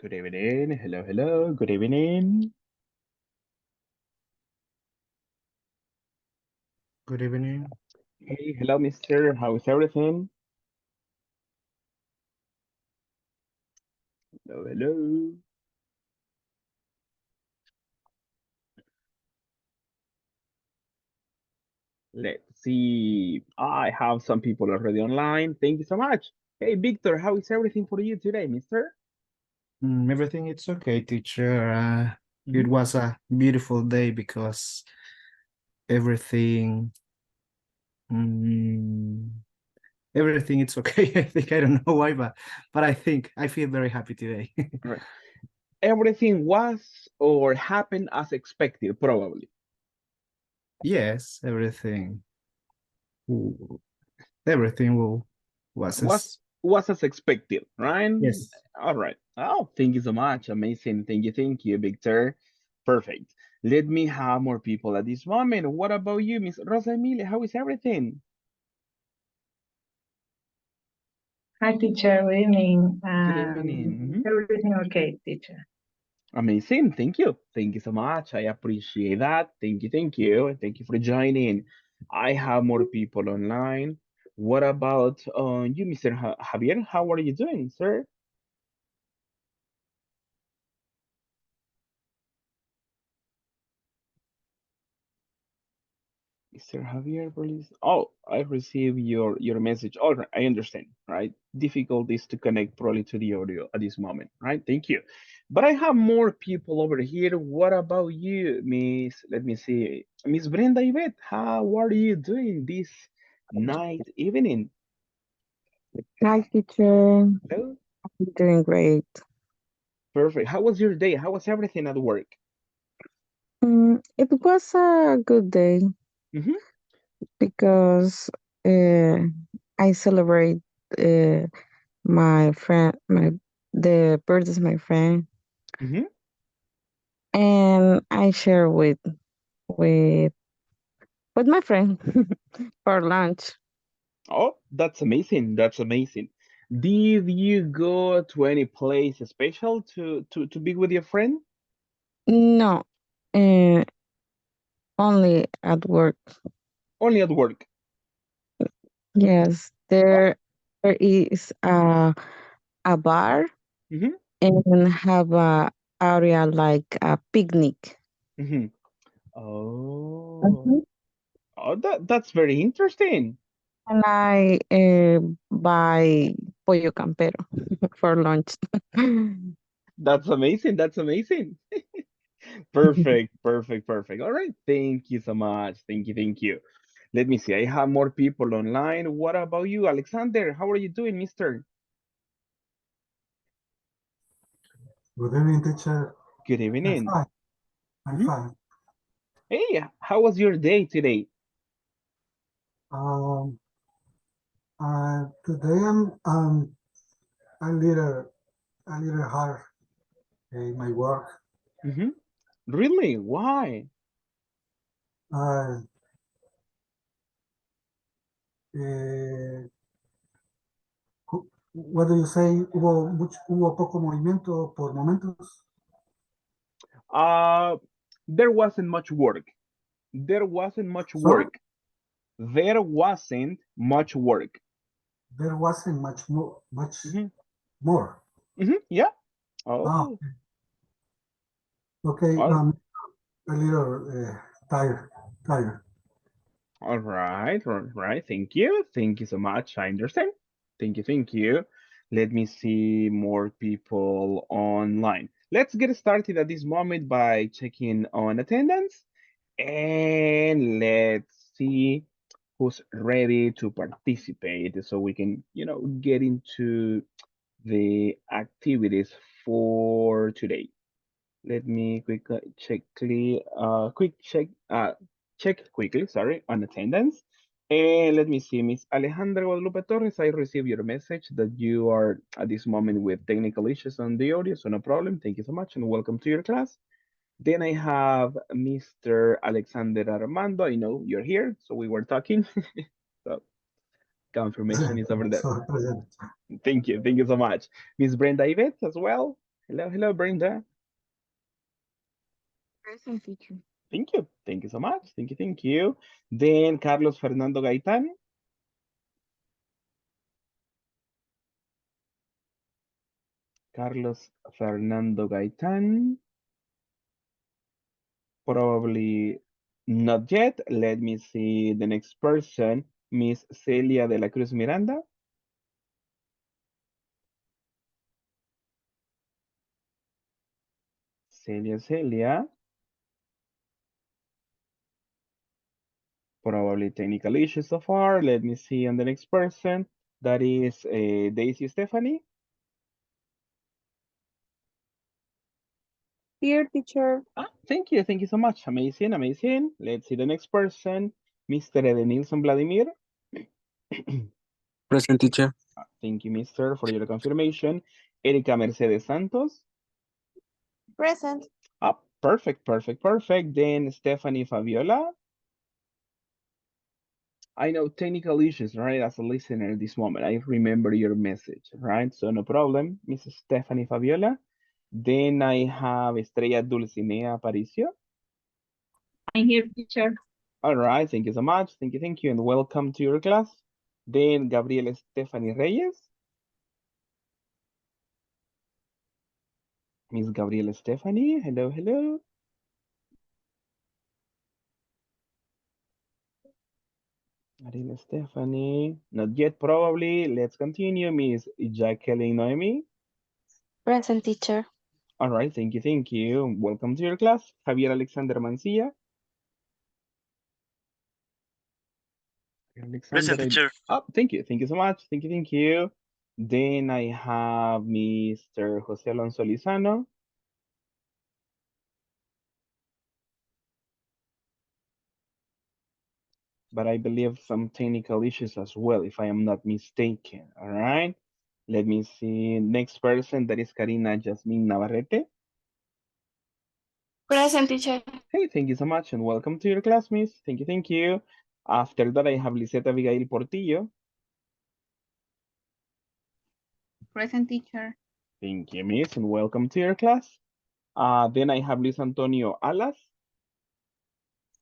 Good evening. Hello, hello. Good evening. Good evening. Hey, hello, mister. How is everything? Hello, hello. Let's see. I have some people already online. Thank you so much. Hey, Victor, how is everything for you today, mister? Everything it's okay, teacher. It Hmm. was a beautiful day because everything, mm, everything it's okay. I think I don't know why, but I feel very happy today. Right. Everything was or happened as expected, probably. Yes, w- everything will was Was as was as expected, right? yes. All right. Oh, thank you so much. Amazing. Thank you, Victor. Perfect. Let me have more people at this moment. What about you, Miss Rosa Emilia? How is everything? Hi, teacher. Good evening. Good evening. Mhm. Everything okay, teacher? Amazing. Thank you. Thank you so much. I appreciate that. Thank you. And thank you for joining. I have more people online. What about you, Mr. Javier? How are you doing, sir? Mr. Javier, please. Oh, I received your message. All right, I understand, right? Difficulties to connect probably to the audio at this moment, right? Thank you. But I have more people over here. What about you, Miss? Let me see. Miss Brenda Yvette, how are you doing this night evening? Hi, teacher. Hello? I'm doing great. Perfect. How was your day? How was everything at work? It was a good day Mm-hmm. because uh, I celebrate uh, my friend, my the birthday of my friend, Mm-hmm. and I share with with my friend for lunch. Oh, that's amazing. That's amazing. Did you go to any place special to be with your friend? No, uh, only at work. Only at work. Yes, Oh, there is a bar mm-hmm, and have a area like a picnic. mm-hmm. Oh, Mhm. oh, that's very interesting. And I buy pollo campero for lunch. That's amazing. That's amazing. Perfect, perfect, perfect. All right. Thank you so much. Thank you. Let me see. I have more people online. What about you, Alexander? How are you doing, mister? Good evening, teacher. Good I'm evening. fine. I'm Mhm. fine. Hey, how was your day today? Um, Today I'm a little hard in my work. Hmm. Really? Why? Uh, eh, what do you say? Hubo poco movimiento por momentos. Uh, there wasn't much work. There wasn't much Sorry, work. There wasn't much work. there wasn't much Hmm. more. Yeah. Ah, Oh, okay. all, A little tired. all right, all right. Thank you. Thank you so much. I understand. Thank you. Let me see more people online. Let's get started at this moment by checking on attendance. And let's see who's ready to participate so we can, get into the activities for today. Let me check quickly, sorry, on attendance. And let me see, Miss Alejandra Guadalupe Torres, I received your message that you are at this moment with technical issues on the audio, so no problem. Thank you so much and welcome to your class. Then I have Mr. Alexander Armando. I know you're here, so we were talking. So confirmation is over there. So present. Thank you so much. Miss Brenda Yvette as well. Hello, hello, Brenda. Present, teacher. Thank you. Thank you so much. Thank you, thank you. Then Carlos Fernando Gaitán. Carlos Fernando Gaitán. Probably not yet. Let me see the next person. Miss Celia de la Cruz Miranda. Celia. Probably technical issues so far. Let me see on the next person. That is Daisy Stephanie. Here, teacher. Thank you. Thank you so much. Amazing, amazing. Let's see the next person. Mr. Edenilson Vladimir. Present, teacher. Thank you, Mr., for your confirmation. Erika Mercedes Santos. Present. Perfect, perfect, perfect. Then Stephanie Fabiola. I know technical issues, right? As a listener this moment, I remember your message, right? So no problem, Mrs. Stephanie Fabiola. Then I have Estrella Dulcinea Aparicio. I'm here, teacher. All right, thank you so much. Thank you, and welcome to your class. Then Gabriela Stephanie Reyes. Miss Gabriela Stephanie, hello, hello. Gabriela Stephanie, not yet probably. Let's continue. Miss Jacqueline Noemi. Present, teacher. All right, thank you. Welcome to your class. Javier Alexander Mancilla. Alexander, Present, teacher. thank you so much. Thank you. Then I have Mr. Jose Alonso Lizano. But I believe some technical issues as well, if I am not mistaken. All right. Let me see. Next person, that is Karina Jasmine Navarrete. Present, teacher. Hey, thank you so much and welcome to your class, miss. Thank you. After that, I have Lisette Abigail Portillo. Present, teacher. Thank you, miss, and welcome to your class. Then I have Luis Antonio Alas.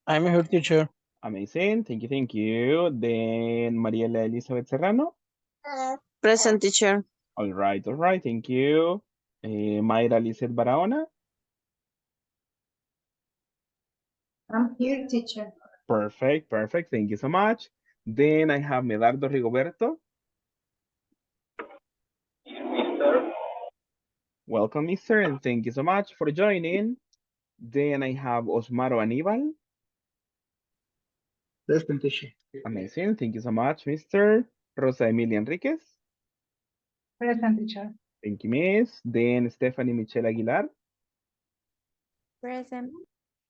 I'm here, teacher. Amazing. Thank you. Then Mariela Elizabeth Serrano. Present, teacher. All right. Thank you. Mayra Lizeth Barahona. I'm here, teacher. Perfect. Thank you so much. Then I have Medardo Rigoberto. Welcome, mister, and thank you so much for joining. Then I have Osmaro Aníbal. Present, teacher. Amazing. Thank you so much, mister. Rosa Emilia Enriquez. Present, teacher. Thank you, miss. Then Stephanie Michelle Aguilar. Present.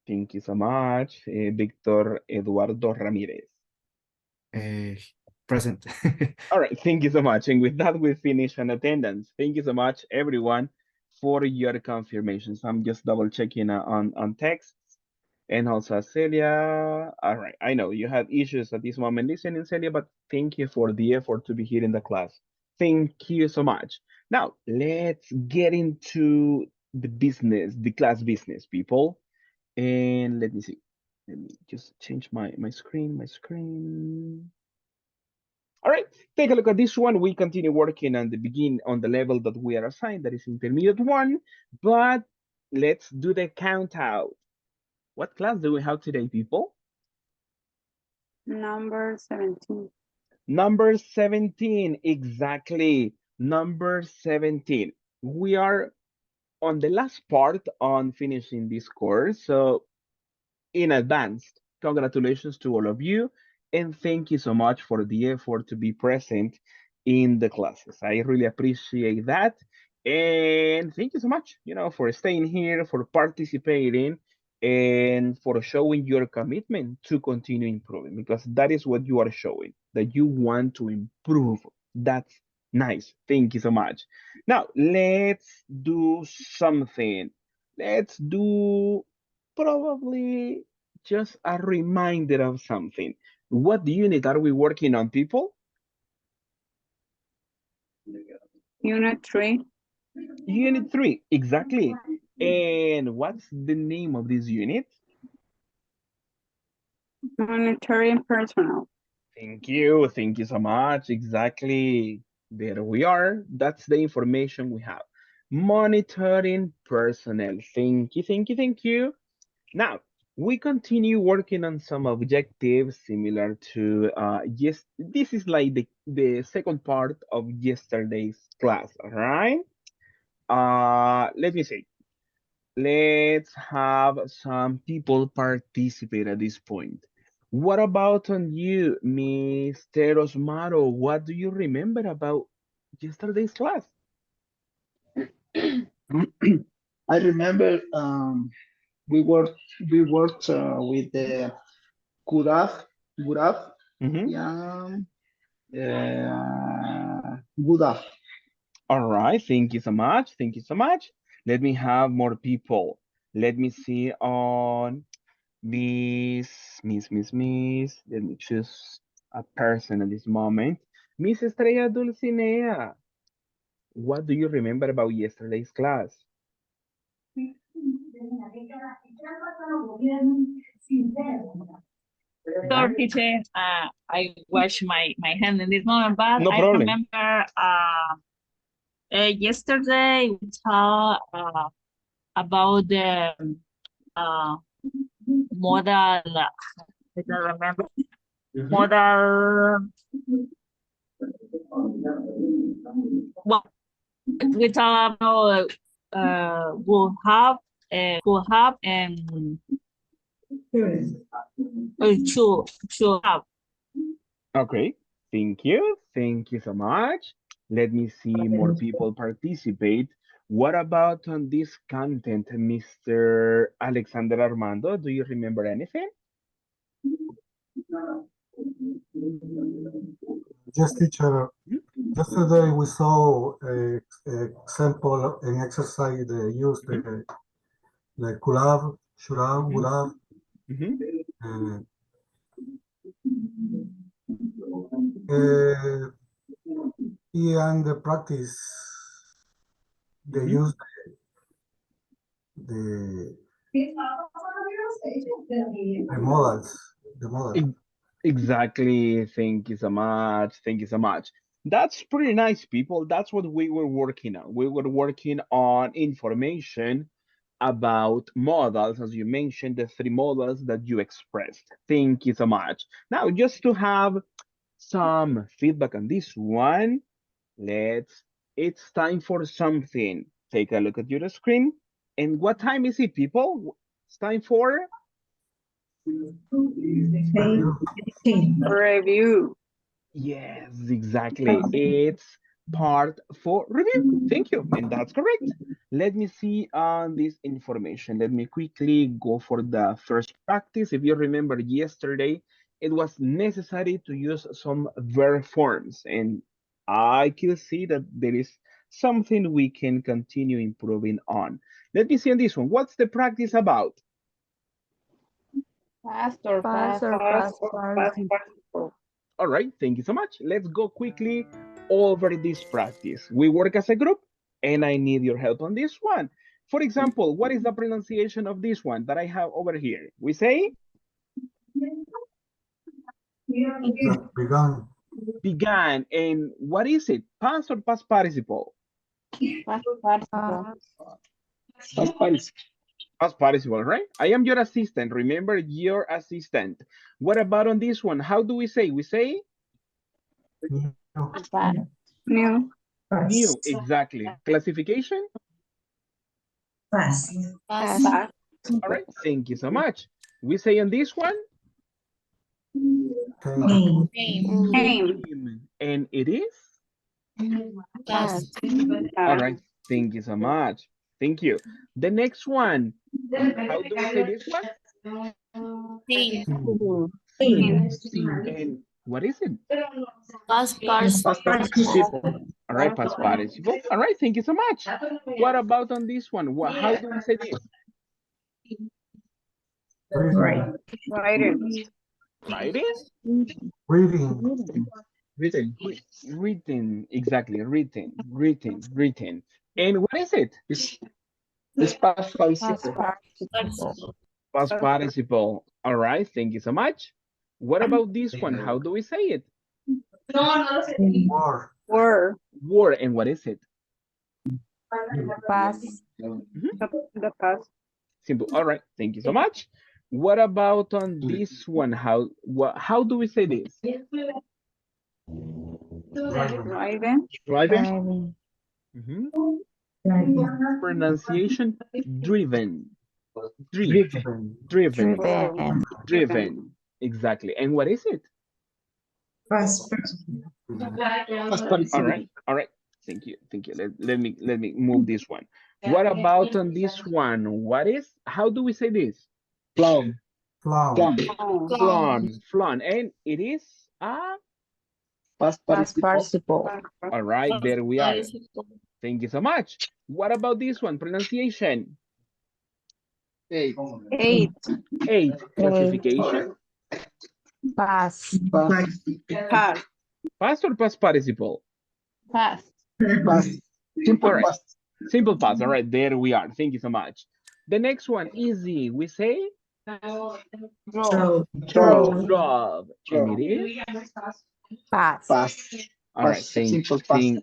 Thank you so much. Víctor Eduardo Ramírez. Present. All right, thank you so much. And with that, we finish an attendance. Thank you so much, everyone, for your confirmations. I'm just double checking on texts. And also Celia. All right, I know you had issues at this moment listening, Celia, but thank you for the effort to be here in the class. Thank you so much. Now, let's get into the business, the class business, people. And let me see. Let me just change my screen. All right, take a look at this one. We continue working on the level that we are assigned, that is intermediate one, but let's do the count out. What class do we have today, people? Number 17. Number 17, exactly. Number 17. We are on the last part on finishing this course. So in advance, congratulations to all of you. And thank you so much for the effort to be present in the classes. I really appreciate that. And thank you so much, for staying here, for participating, and for showing your commitment to continue improving, because that is what you are showing, that you want to improve. That's nice. Thank you so much. Now, let's do something. Let's do probably just a reminder of something. What unit are we working on, people? Unit 3. Unit 3, exactly. And what's the name of this unit? Monitoring personnel. Thank you so much. Exactly. There we are. That's the information we have. Monitoring personnel. Thank you. Now, we continue working on some objectives similar to, yes, this is like the second part of yesterday's class, all right? Let me see. Let's have some people participate at this point. What about on you, Mr. Osmaro? What do you remember about yesterday's class? I remember we worked with the good af, Mhm. yeah, good af. All right, thank you so much. Thank you so much. Let me have more people. Let me see on Miss. Let me choose a person at this moment. Miss Estrella Dulcinea, what do you remember about yesterday's class? Sorry, teacher. I wash my hand in this moment, but No I problem. remember yesterday we talked about the uh, model. I don't remember model. Well, we talk about will have and should have. Okay, thank you. Thank you so much. Let me see more people participate. What about on this content, Mr. Alexander Armando? Do you remember anything? Yes, teacher. Mhm. Yesterday we saw a example in exercise they use the could have, should have, would Mhm. have, Mhm. uh, uh, and the practice they Mhm. use the models, the model. Ex- Exactly. Thank you so much. Thank you so much. That's pretty nice, people. That's what we were working on. We were working on information about models, as you mentioned, the three models that you expressed. Thank you so much. Now, just to have some feedback on this one, it's time for something. Take a look at your screen. And what time is it, people? It's time for Review. Review. yes, exactly. It's part for review. Thank you. And that's correct. Let me see on this information. Let me quickly go for the first practice. If you remember yesterday, it was necessary to use some verb forms. And I can see that there is something we can continue improving on. Let me see on this one. What's the practice about? Past or Past past. or Past past or past participle. participle. All right, thank you so much. Let's go quickly over this practice. We work as a group, and I need your help on this one. For example, what is the pronunciation of this one that I have over here? We say Began. began, and what is it? Past or past participle? Past participle. Past. Past participle. Past participle, right? I am your assistant. Remember, your assistant. What about on this one? How do we say? We say Past. New. new, exactly. Classification? Past. Past. All right, thank you so much. We say on this one, Came. Name. Name. and it is? Past. All right. Thank you so much. Thank you. The next one. How do we say this one? Seen. And what is it? Past Past participle. participle. All right, past participle. All right. Thank you so much. What about on this one? How do we say this? Reading. Written. Writing? Reading. Written. Written. Exactly. Written. And what is it? It's past Past participle. participle. Past participle. All right, thank you so much. What about this one? How do we say it? Were. Were. Were, and what is it? Past The past. Simple. All right, thank you so much. What about on this one? How do we say this? Driving. Driving. Driving. driving. Mhm. Pronunciation driven. Driven. Driven. Driven. Driven. Exactly. And what is it? Past All participle. right. All right. Thank you. Thank you. Let me move this one. What about on this one? What is? How do we say this? Flown. Flown. Flown. Flan. Flan. And it is Past Past participle. participle. all right. There we are. Thank you so much. What about this one? Pronunciation. 8. 8. 8. Classification. Past. Past. Past or past participle? Past. Past. Simple All right. past. Simple past. All right. There we are. Thank you so much. The next one, easy. We say Drove. Drove. drove. And it is? Past. Past. All right. Past. Simple past.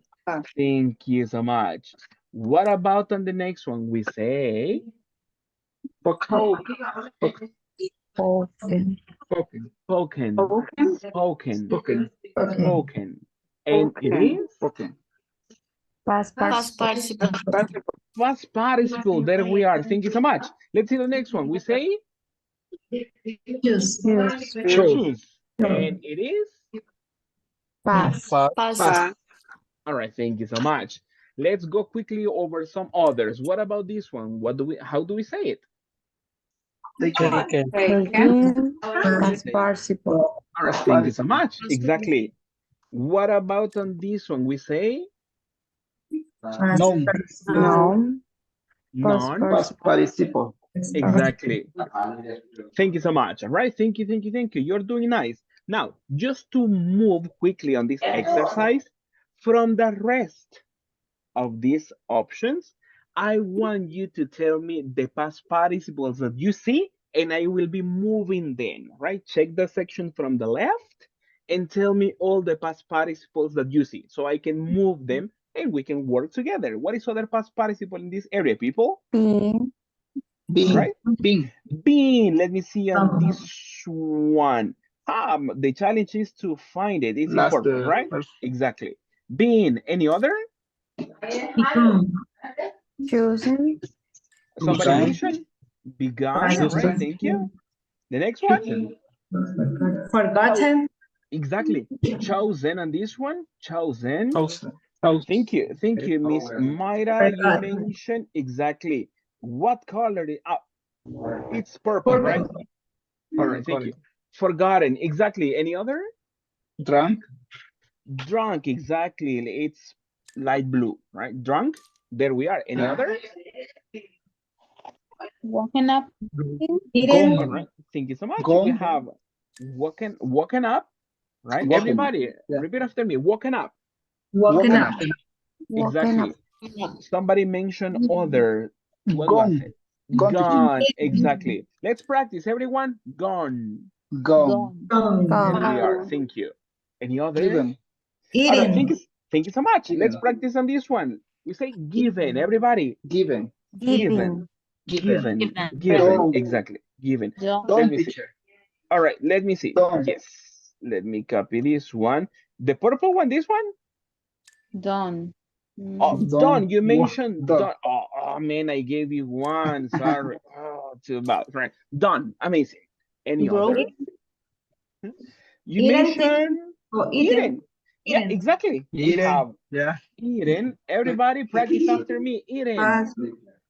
Thank you so much. What about on the next one? We say Poke. Open. spoken. Open. Spoken. Poke. Spoken. And it is? Poke. Past participle. Past participle. There we are. Thank you so much. Let's see the next one. We say Choose. choose. And it is? Past. Past. All right. Thank you so much. Let's go quickly over some others. What about this one? How do we say it? Taken. Taken. Past participle. All right. Thank you so much. Exactly. What about on this one? We say Known. No. Past none. Past participle. Exactly. Thank you so much. All right. Thank you. Thank you. Thank you. You're doing nice. Now, just to move quickly on this exercise, from the rest of these options, I want you to tell me the past participles that you see, and I will be moving them, right? Check the section from the left and tell me all the past participles that you see so I can move them and we can work together. What is other past participle in this area, people? Being. Being. Right? Being. Being. Let me see on this one. The challenge is to find it. It's Last important, right? Exactly. Being. Any other? Choosing. Somebody Began. mention? Begun. All right. Thank you. The next one? Forgotten. Exactly. Chosen on this one. Chosen. House. Thank you. Thank you, Miss Mayra. You mentioned exactly what color it up. It's purple, right? All right. Thank you. Forgotten. Exactly. Any other? Drunk. Drunk. Exactly. It's light blue, right? Drunk. There we are. Any other? Walking up. Gone. All right. Thank you so much. Gone. We have woken up, right? Walking. Everybody, Yeah. repeat after me. Woken up. Walking up. Walking up. Exactly. Somebody mentioned other. What was Gone. it? Gone. Gone. Exactly. Let's practice, everyone. Gone. Gone. There we are. Gone. Thank you. Any other? Given. All right. Thank you so much. Let's practice on this one. We say given. Everybody. Given. Given. Given. Given. Don't. Exactly. Given. Don't. Let Don't, me see. teacher. All right. Let me see. Don't. Yes. Let me copy this one. The purple one. This one. Done. Oh, Don't. Don, you mentioned Don't. Don. Oh, man, I gave you one. Sorry. Oh, too bad. Right. Don, amazing. Any Broke. other? You mentioned Eden. Yeah, exactly. We Eaten. have Yeah. Eden. Everybody practice after me. Eden.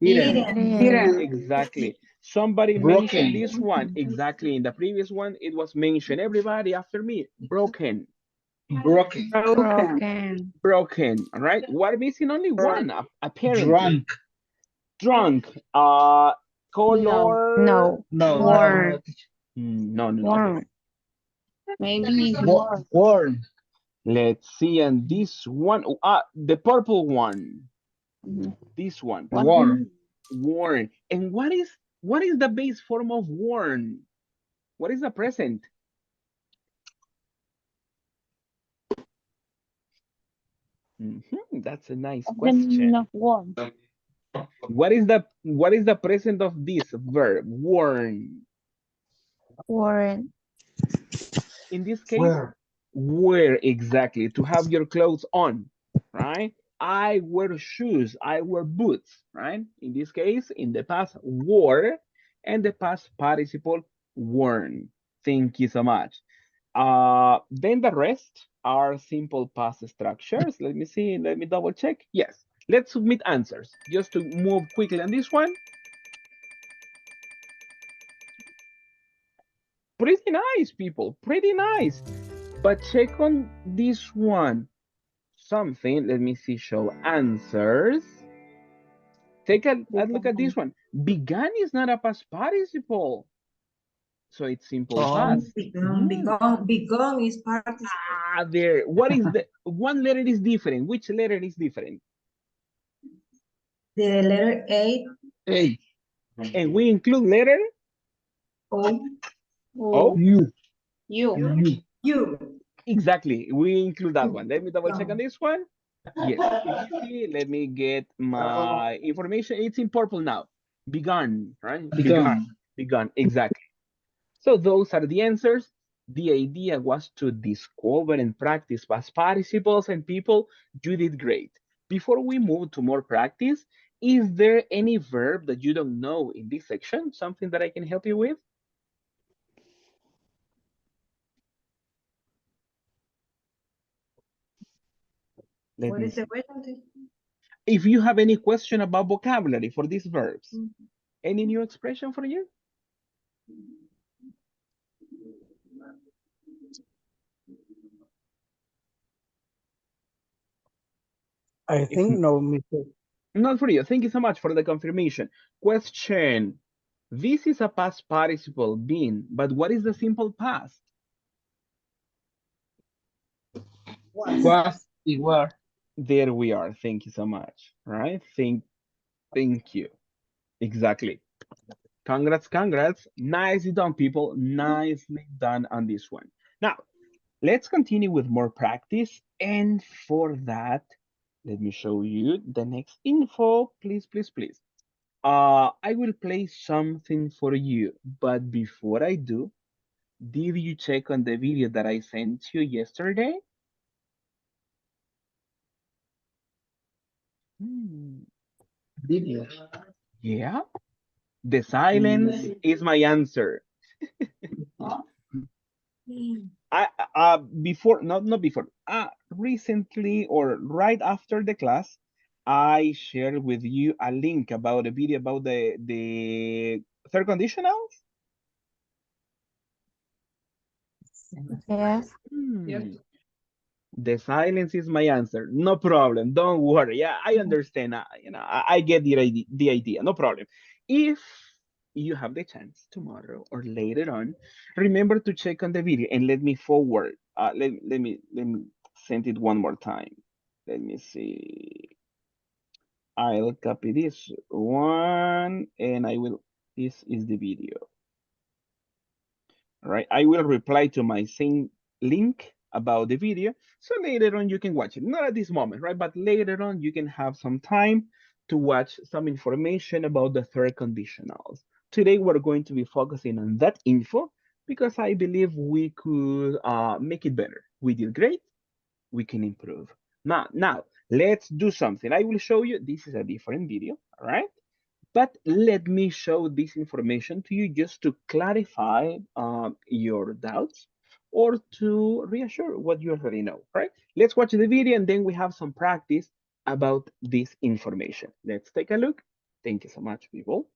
Eaten. Exactly. Somebody Broken. mentioned this one. Exactly. In the previous one, it was mentioned. Everybody after me. Broken. Broken. Broken. Broken. All right. We're missing only one, apparently. Drunk. Drunk. Color. No. No. Warm. No. Warm. Maybe Warm. Let's see. And this one, the purple one. This one. Worn. Worn. And what is the base form of worn? What is the present? That's a nice question. Of worn. What is the present of this verb? Worn. Worn. In this case, Wear. wear, exactly. To have your clothes on, right? I wear shoes. I wear boots, right? In this case, in the past, wore, and the past participle, worn. Thank you so much. Then the rest are simple past structures. Let me see. Let me double check. Yes. Let's submit answers. Just to move quickly on this one. Pretty nice, people. Pretty nice. But check on this one. Something. Let me see. Show answers. Take a look at this one. Began is not a past participle. So it's simple past. Begun is participle. There. What is the one letter is different? Which letter is different? The letter A. A. And we include letter O. O. U. Exactly. We include that one. Let me double check on this one. Yes. If you see, let me get my information. It's in purple now. Begun, right? Begun. Exactly. So those are the answers. The idea was to discover and practice past participles, and people, you did great. Before we move to more practice, is there any verb that you don't know in this section? Something that I can help you with? What is the question? If you have any question about vocabulary for these verbs, any new expression for you? I think no, Mr. Not for you. Thank you so much for the confirmation. Question. This is a past participle been, but what is the simple past? Was. Y were. There we are. Thank you so much. Right? Thank you. Exactly. Congrats. Nicely done, people. Nicely done on this one. Now, let's continue with more practice. And for that, let me show you the next info. Please. I will play something for you. But before I do, did you check on the video that I sent you yesterday? Video. Yeah. The silence is my answer. Not before. Recently or right after the class, I shared with you a link about a video about the third conditionals. Yes. The silence is my answer. No problem. Don't worry. Yeah, I understand. I get the idea. No problem. If you have the chance tomorrow or later on, remember to check on the video and let me forward. Let me send it one more time. Let me see. I'll copy this one and I will. This is the video. All right. I will reply to my same link about the video. So later on you can watch it. Not at this moment, right? But later on you can have some time to watch some information about the third conditionals. Today we're going to be focusing on that info because I believe we could make it better. We did great. We can improve. Now let's do something. I will show you. This is a different video, all right? But let me show this information to you just to clarify your doubts or to reassure what you already know, right? Let's watch the video and then we have some practice about this information. Let's take a look. Thank you so much, people.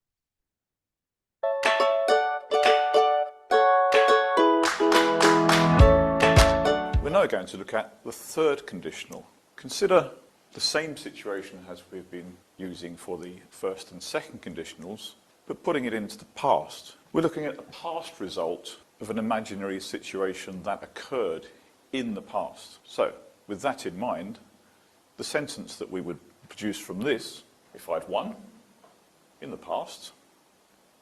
We're now going to look at the third conditional. Consider the same situation as we've been using for the first and second conditionals, but putting it into the past. We're looking at the past result of an imaginary situation that occurred in the past. So, with that in mind, the sentence that we would Produced from this, if I'd won in the past,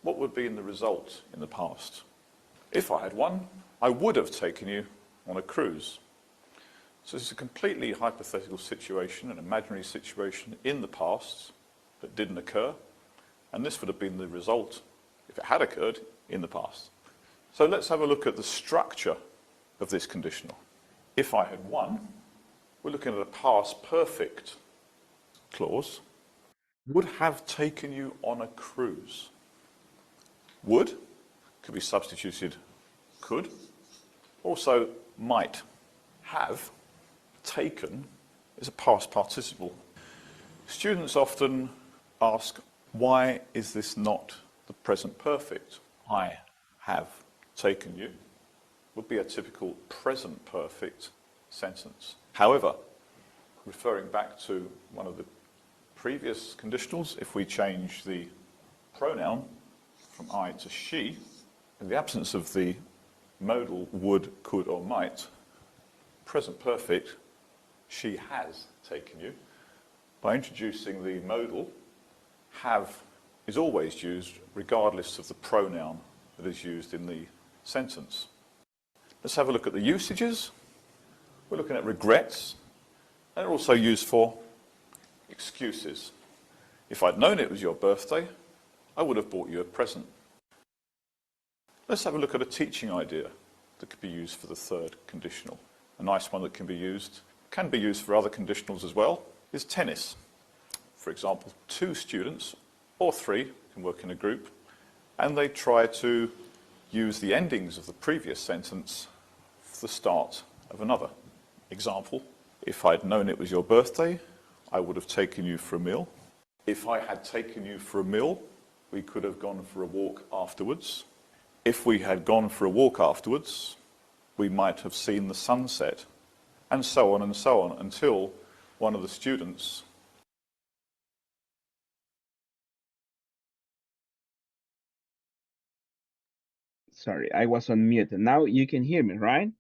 what would be in the result in the past? If I had won, I would have taken you on a cruise. So it's a completely hypothetical situation, an imaginary situation in the past that didn't occur, and this would have been the result if it had occurred in the past. So let's have a look at the structure of this conditional. If I had won, we're looking at a past perfect clause. Would have taken you on a cruise. Would could be substituted could. Also might. Have taken is a past participle. Students often ask, why is this not the present perfect? I have taken you would be a typical present perfect sentence. However, referring back to one of the previous conditionals, if we change the pronoun from I to she, in the absence of the modal would, could or might, present perfect, she has taken you. By introducing the modal, have is always used regardless of the pronoun that is used in the sentence. Let's have a look at the usages. We're looking at regrets. They're also used for excuses. If I'd known it was your birthday, I would have bought you a present. Let's have a look at a teaching idea that could be used for the third conditional. A nice one that can be used for other conditionals as well, is tennis. For example, 2 students or 3 can work in a group, and they try to use the endings of the previous sentence for the start of another. Example, if I'd known it was your birthday, I would have taken you for a meal. If I had taken you for a meal, we could have gone for a walk afterwards. If we had gone for a walk afterwards, we might have seen the sunset, and so on until one of the students Sorry, I was on mute. Now you can hear me, right?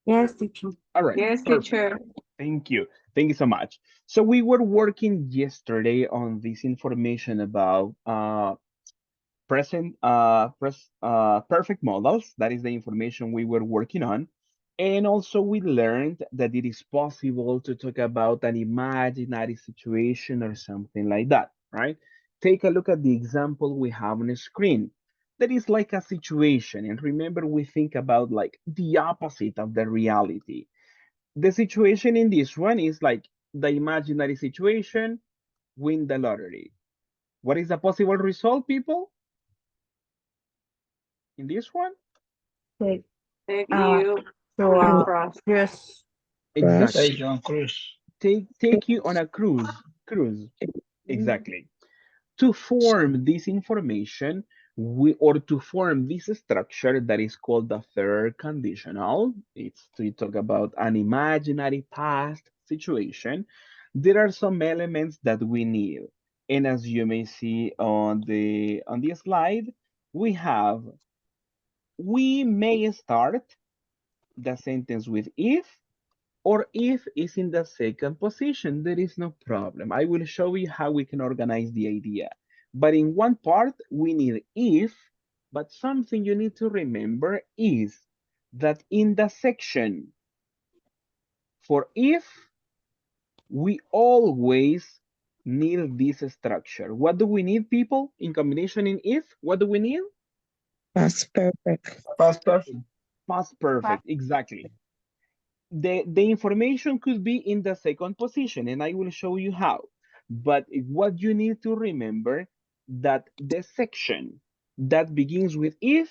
Yes, teacher. All right. Yes, Perfect. teacher. Thank you. Thank you so much. So we were working yesterday on this information about perfect modals. That is the information we were working on. And also we learned that it is possible to talk about an imaginary situation or something like that, right? Take a look at the example we have on the screen. That is like a situation. And remember, we think about like the opposite of the reality. The situation in this one is like the imaginary situation, win the lottery. What is the possible result, people? In this one? Take Take uh, you to on a a cross. cruise. Exactly. Crush. on cruise. Take you on a cruise. Cruise. Exactly. To form this information, or to form this structure that is called the third conditional, it's to talk about an imaginary past situation. There are some elements that we need. And as you may see on the slide, we may start the sentence with if, or if is in the second position. There is no problem. I will show you how we can organize the idea. But in one part, we need if, but something you need to remember is that in the section for if, we always need this structure. What do we need, people? In combination in if, what do we need? Past perfect. Past perfect. Past perfect, exactly. The information could be in the second position, and I will show you how. But what you need to remember that the section that begins with if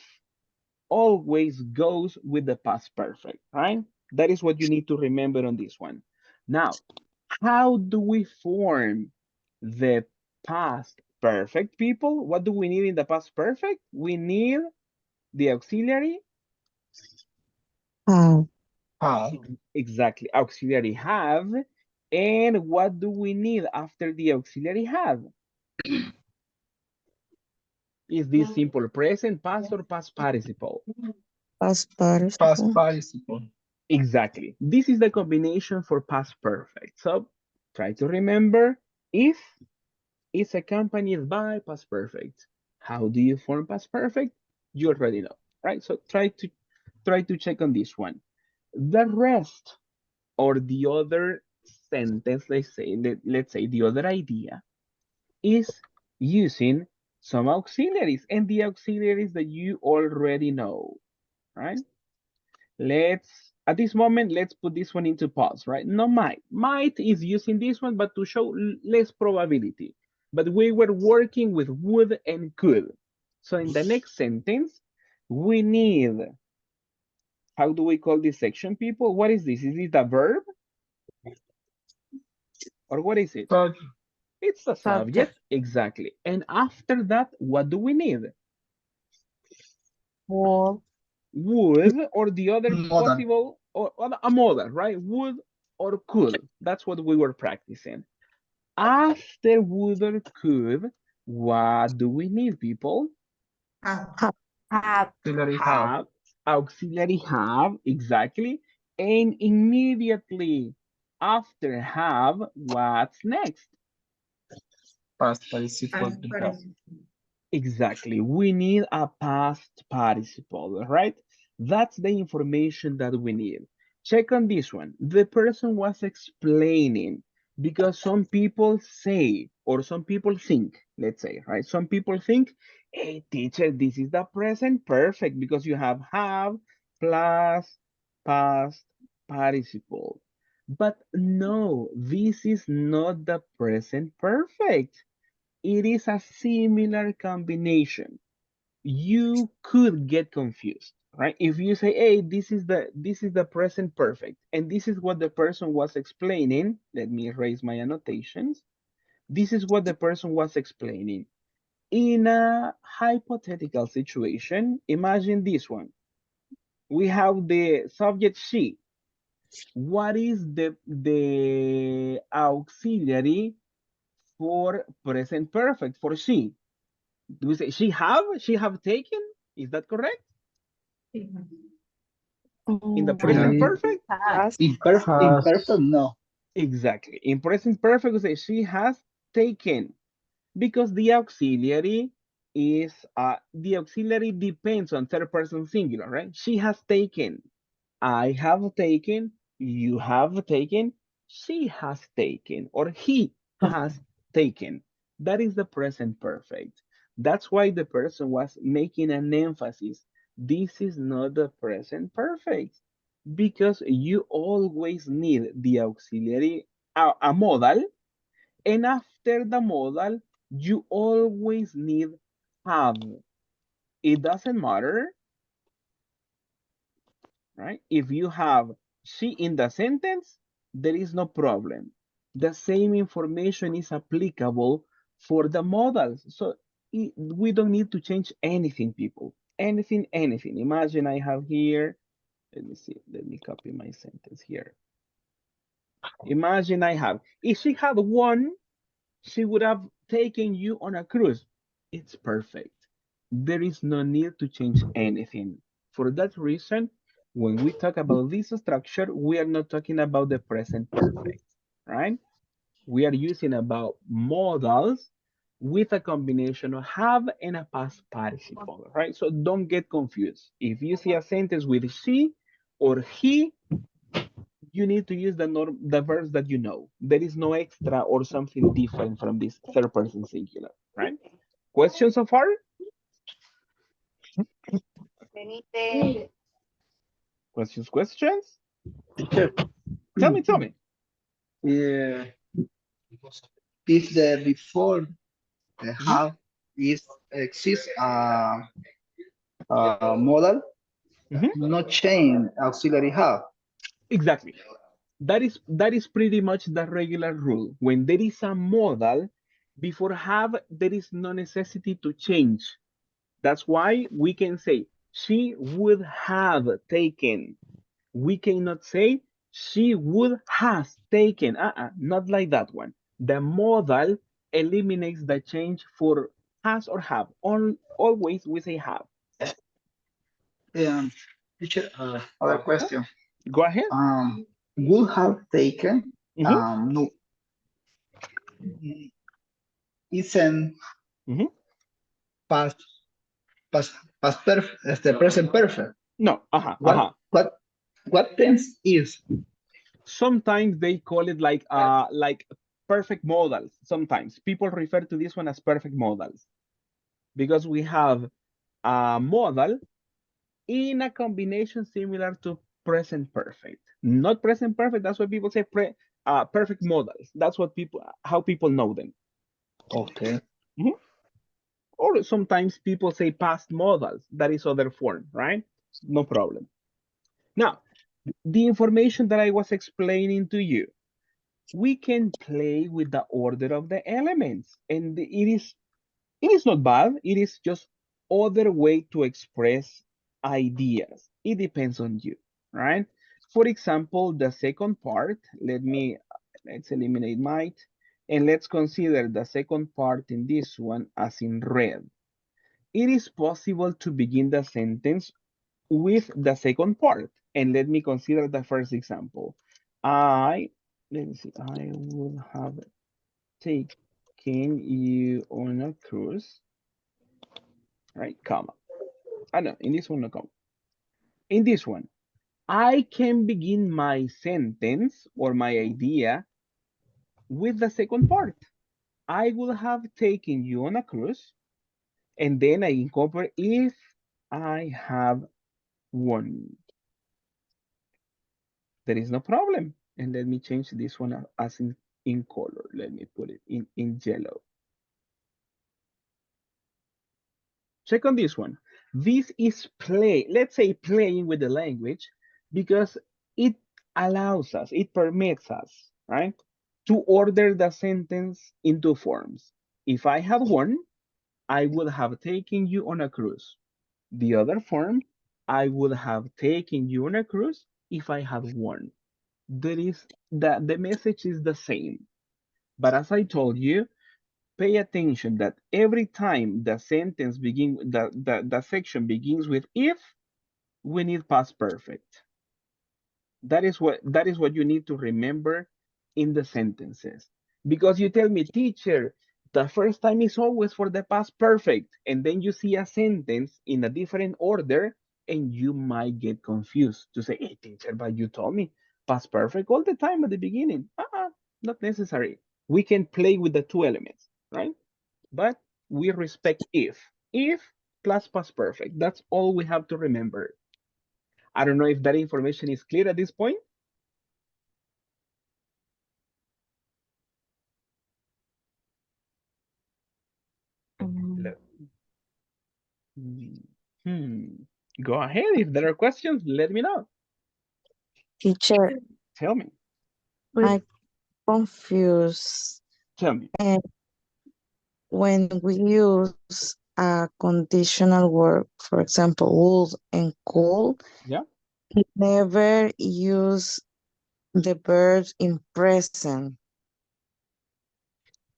always goes with the past perfect, right? That is what you need to remember on this one. Now, how do we form the past perfect, people? What do we need in the past perfect? We need the auxiliary. How? Have. Exactly, auxiliary have. And what do we need after the auxiliary have? Is this simple present, past, or past participle? Past Past participle. participle. Exactly. This is the combination for past perfect. So try to remember if is accompanied by past perfect. How do you form past perfect? You already know, right? So try to check on this one. The rest or the other sentence, let's say the other idea is using some auxiliaries and the auxiliaries that you already know, right? At this moment, let's put this one into pause, right? No might. Might is using this one, but to show less probability. But we were working with would and could. So in the next sentence, we need, how do we call this section, people? What is this? Is it a verb? Or what is it? Subject. It's the subject, exactly. And after that, what do we need? Would, or the other possible, or a modal, right? Would or could. That's what we were practicing. After would or could, what do we need, people? Have. Auxiliary have. Auxiliary have, exactly. And immediately after have, what's next? Past participle. Past participle. Exactly. We need a past participle, right? That's the information that we need. Check on this one. The person was explaining because some people say, or some people think, let's say, right? Some people think, hey, teacher, this is the present perfect because you have plus past participle. But no, this is not the present perfect. It is a similar combination. You could get confused, right? If you say, hey, this is the present perfect, and this is what the person was explaining. Let me erase my annotations. This is what the person was explaining. In a hypothetical situation, imagine this one. We have the subject she. What is the auxiliary for present perfect for she? Do we say she have taken? Is that correct? In the present perfect? Imperfect, no. Exactly. In present perfect, we say she has taken because the auxiliary depends on third person singular, right? She has taken. I have taken, you have taken, she has taken, or he has taken. That is the present perfect. That's why the person was making an emphasis. This is not the present perfect because you always need the auxiliary, a modal, and after the modal, you always need have. It doesn't matter, right? If you have she in the sentence, there is no problem. The same information is applicable for the modals. So we don't need to change anything, people. Anything. Imagine I have here, let me see, let me copy my sentence here. Imagine I have, if she had won, she would have taken you on a cruise. It's perfect. There is no need to change anything. For that reason, when we talk about this structure, we are not talking about the present perfect, right? We are using about modals with a combination of have and a past participle, right? So don't get confused. If you see a sentence with she or he, you need to use the verbs that you know. There is no extra or something different from this third person singular, right? Questions so far? Questions? Teacher, Tell me. yeah, if the before the have is exists a model, Mhm. not change auxiliary have. Exactly. That is pretty much the regular rule. When there is a modal, before have, there is no necessity to change. That's why we can say she would have taken. We cannot say she would has taken. Not like that one. The modal eliminates the change for has or have. Always we say have. Teacher, other Huh? question. Go ahead. Would have taken. Mm-hmm. No, isn't Mm-hmm. past past past perfect. The present perfect. No. What what what tense is? Sometimes they call it like perfect modals. Sometimes people refer to this one as perfect modals because we have a modal in a combination similar to present perfect. Not present perfect. That's what people say. Perfect modals. That's what how people know them. Okay. Mhm. Or sometimes people say past modals. That is other form, right? No problem. Now, the information that I was explaining to you, we can play with the order of the elements, and it is not bad. It is just other way to express ideas. It depends on you, right? For example, the second part, let's eliminate might, and let's consider the second part in this one as in red. It is possible to begin the sentence with the second part. And let me consider the first example. Let me see, I would have taken you on a cruise, right? Comma. I know, in this one, no comma. In this one, I can begin my sentence or my idea with the second part. I would have taken you on a cruise, and then I incorporate if I have won. There is no problem. And let me change this one as in color. Let me put it in yellow. Check on this one. This is let's say playing with the language because it allows us, it permits us, right, to order the sentence in two forms. If I had won, I would have taken you on a cruise. The other form, I would have taken you on a cruise if I had won. There is the message is the same. But as I told you, pay attention that every time the sentence the section begins with if, we need past perfect. That is what you need to remember in the sentences. Because you tell me, teacher, the first time is always for the past perfect, and then you see a sentence in a different order, and you might get confused to say, hey, teacher, but you told me past perfect all the time at the beginning. Not necessary. We can play with the two elements, right? But we respect if plus past perfect. That's all we have to remember. I don't know if that information is clear at this point. Um, Hmm. Go ahead. If there are questions, let me know. Teacher, Tell me. I confuse. Tell me. And when we use a conditional word, for example, would and could, Yeah. we never use the verbs in present.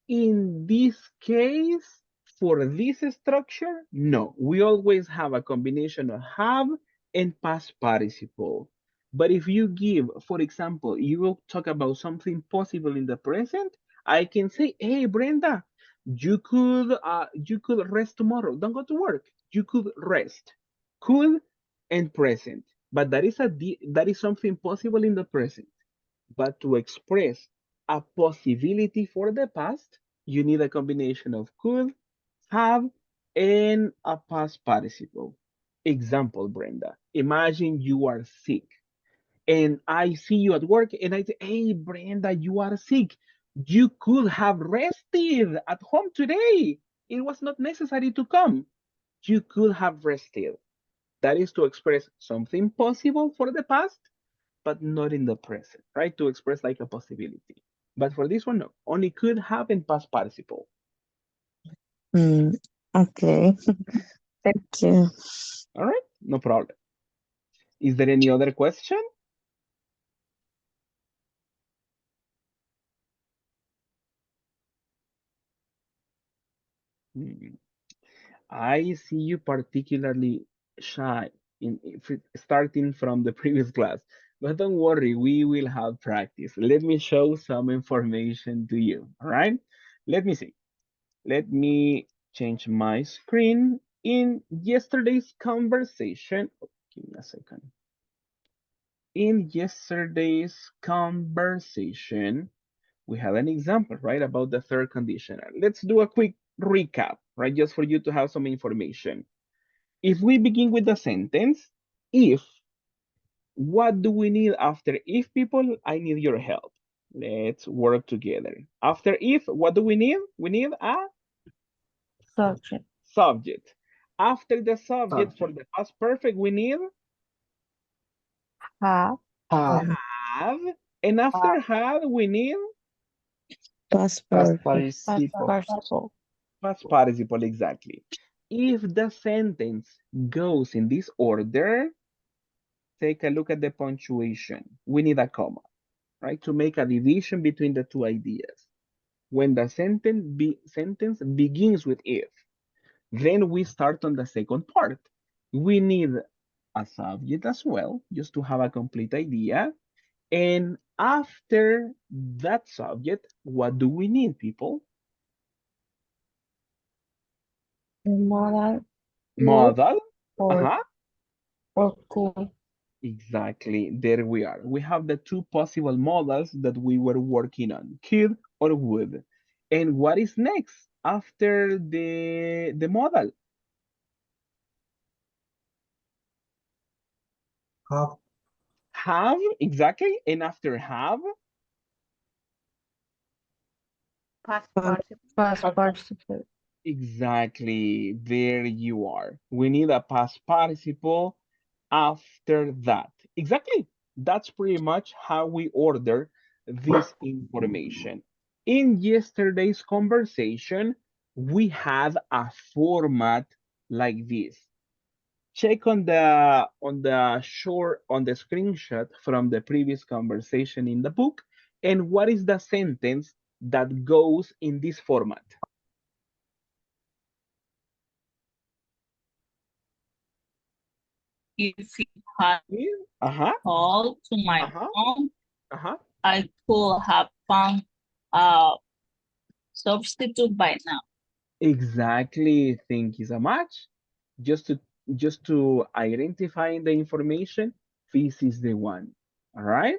In this case, for this structure, no. We always have a combination of have and past participle. But if you give, for example, you will talk about something possible in the present, I can say, hey, Brenda, you could rest tomorrow. Don't go to work. You could rest. Could and present. But that is something possible in the present. But to express a possibility for the past, you need a combination of could, have, and a past participle. Example, Brenda. Imagine you are sick and I see you at work and I say, hey, Brenda, you are sick. You could have rested at home today. It was not necessary to come. You could have rested. That is to express something possible for the past but not in the present, right? To express like a possibility. But for this one, no. Only could have and past participle. Mm, okay. Thank you. All right, no problem. Is there any other question? Hmm. I see you particularly shy. starting from the previous class. But don't worry, we will have practice. Let me show some information to you. All right. Let me see. Let me change my screen. In yesterday's conversation, give me a second. In yesterday's conversation, we had an example, right, about the third conditional. Let's do a quick recap, right, just for you to have some information. If we begin with the sentence, if, what do we need after if, people? I need your help. Let's work together. After if, what do we need? We need a Subject. subject. After the subject, for the past perfect, we need Have. have. And after have, we need Past Past perfect. Participle. past participle, exactly. If the sentence goes in this order, take a look at the punctuation. We need a comma, right, to make a division between the two ideas. When the sentence begins with if, then we start on the second part. We need a subject as well, just to have a complete idea. And after that subject, what do we need, people? Modal. Modal. Or, Uh-huh. or could. Exactly. There we are. We have the two possible models that we were working on, could or would. And what is next after the model? Have. Have, exactly. And after have, Past participle. exactly. There you are. We need a past participle after that. Exactly. That's pretty much how we order this information. In yesterday's conversation, we had a format like this. Check on the screenshot from the previous conversation in the book, and what is the sentence that goes in this format? If you had Uh-huh. called to my Uh-huh. phone, Uh-huh. I could have found a substitute by now. Exactly. Thank you so much. Just to identify the information, this is the one. All right.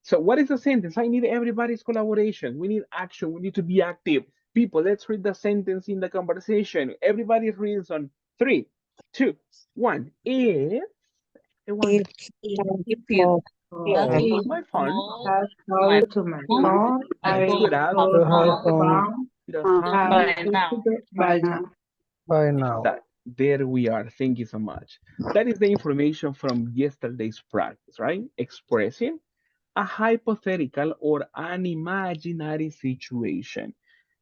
So what is the sentence? I need everybody's collaboration. We need action. We need to be active. People, let's read the sentence in the conversation. Everybody reads on 3, 2, 1. If If If I you call call had to my phone, called Has to my called to my phone, phone. I I could have could have found found the by subject. now. by now. By now. That there we are. Thank you so much. That is the information from yesterday's practice, right? Expressing a hypothetical or an imaginary situation.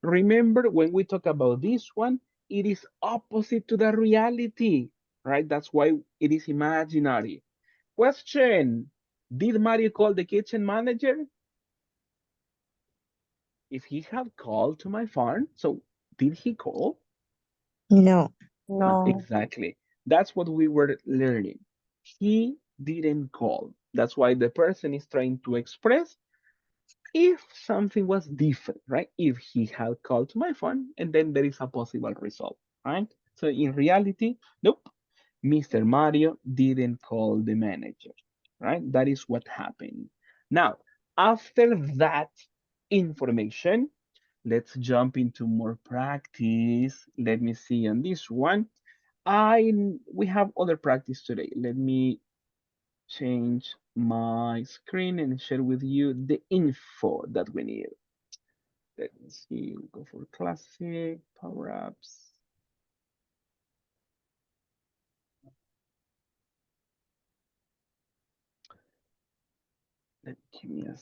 Remember, when we talk about this one, it is opposite to the reality, right? That's why it is imaginary. Question: did Mario call the kitchen manager? If he had called to my phone, so did he call? no. No, No. exactly. That's what we were learning. He didn't call. That's why the person is trying to express if something was different, right? If he had called to my phone, and then there is a possible result, right? So in reality, nope, Mr. Mario didn't call the manager, right? That is what happened. Now, after that information, let's jump into more practice. Let me see on this one. We have other practice today. Let me change my screen and share with you the info that we need. Let me see, we go for classic, power ups. Give me a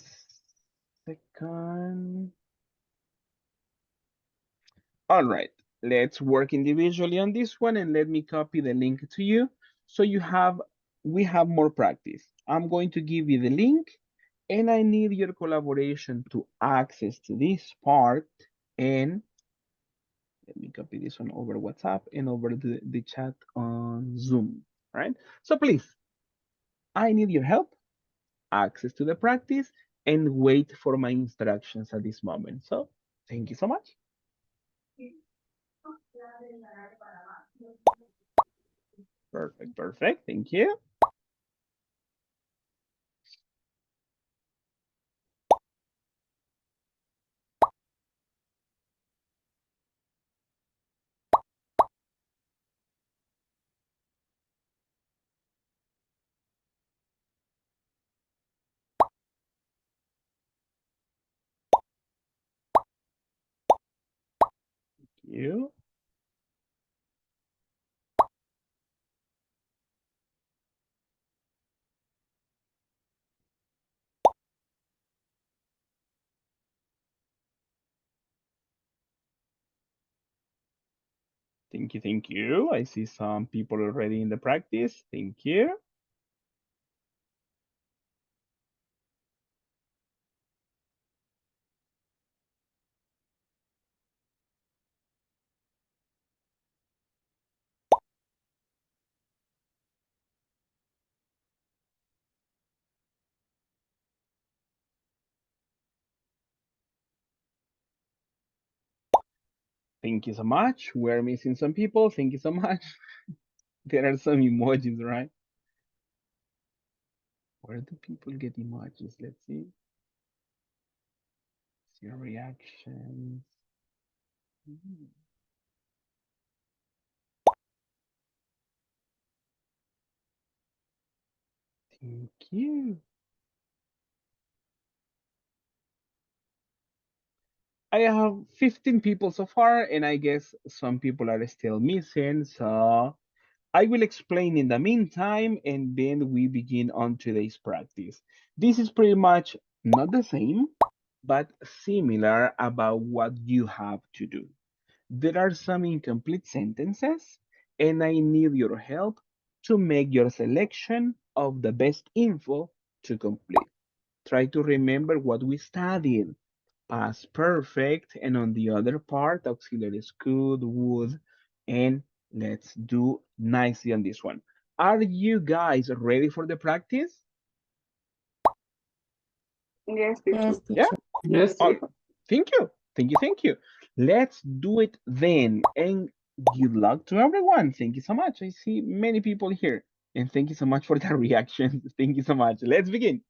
second. All right, let's work individually on this one and let me copy the link to you. So we have more practice. I'm going to give you the link and I need your collaboration to access to this part. And let me copy this one over WhatsApp and over the chat on Zoom. right? So please, I need your help, access to the practice, and wait for my instructions at this moment. So thank you so much. Perfect, perfect. Thank you. You. Thank you, thank you. I see some people already in the practice. Thank you. Thank you so much. We're missing some people. Thank you so much. There are some emojis, right? Where do people get emojis? Let's see. See your reactions. Hmm. Thank you. I have 15 people so far, and I guess some people are still missing. So I will explain in the meantime, and then we begin on today's practice. This is pretty much not the same, but similar about what you have to do. There are some incomplete sentences, and I need your help to make your selection of the best info to complete. Try to remember what we studied. Past perfect, and on the other part, auxiliaries could, would, and let's do nicely on this one. Are you guys ready for the practice? Yes, Yes, teacher. Yeah? teacher. Yes, Oh, teacher. thank you. Thank you. Thank you. Let's do it then. And good luck to everyone. Thank you so much. I see many people here. And thank you so much for the reactions. Thank you so much. Let's begin.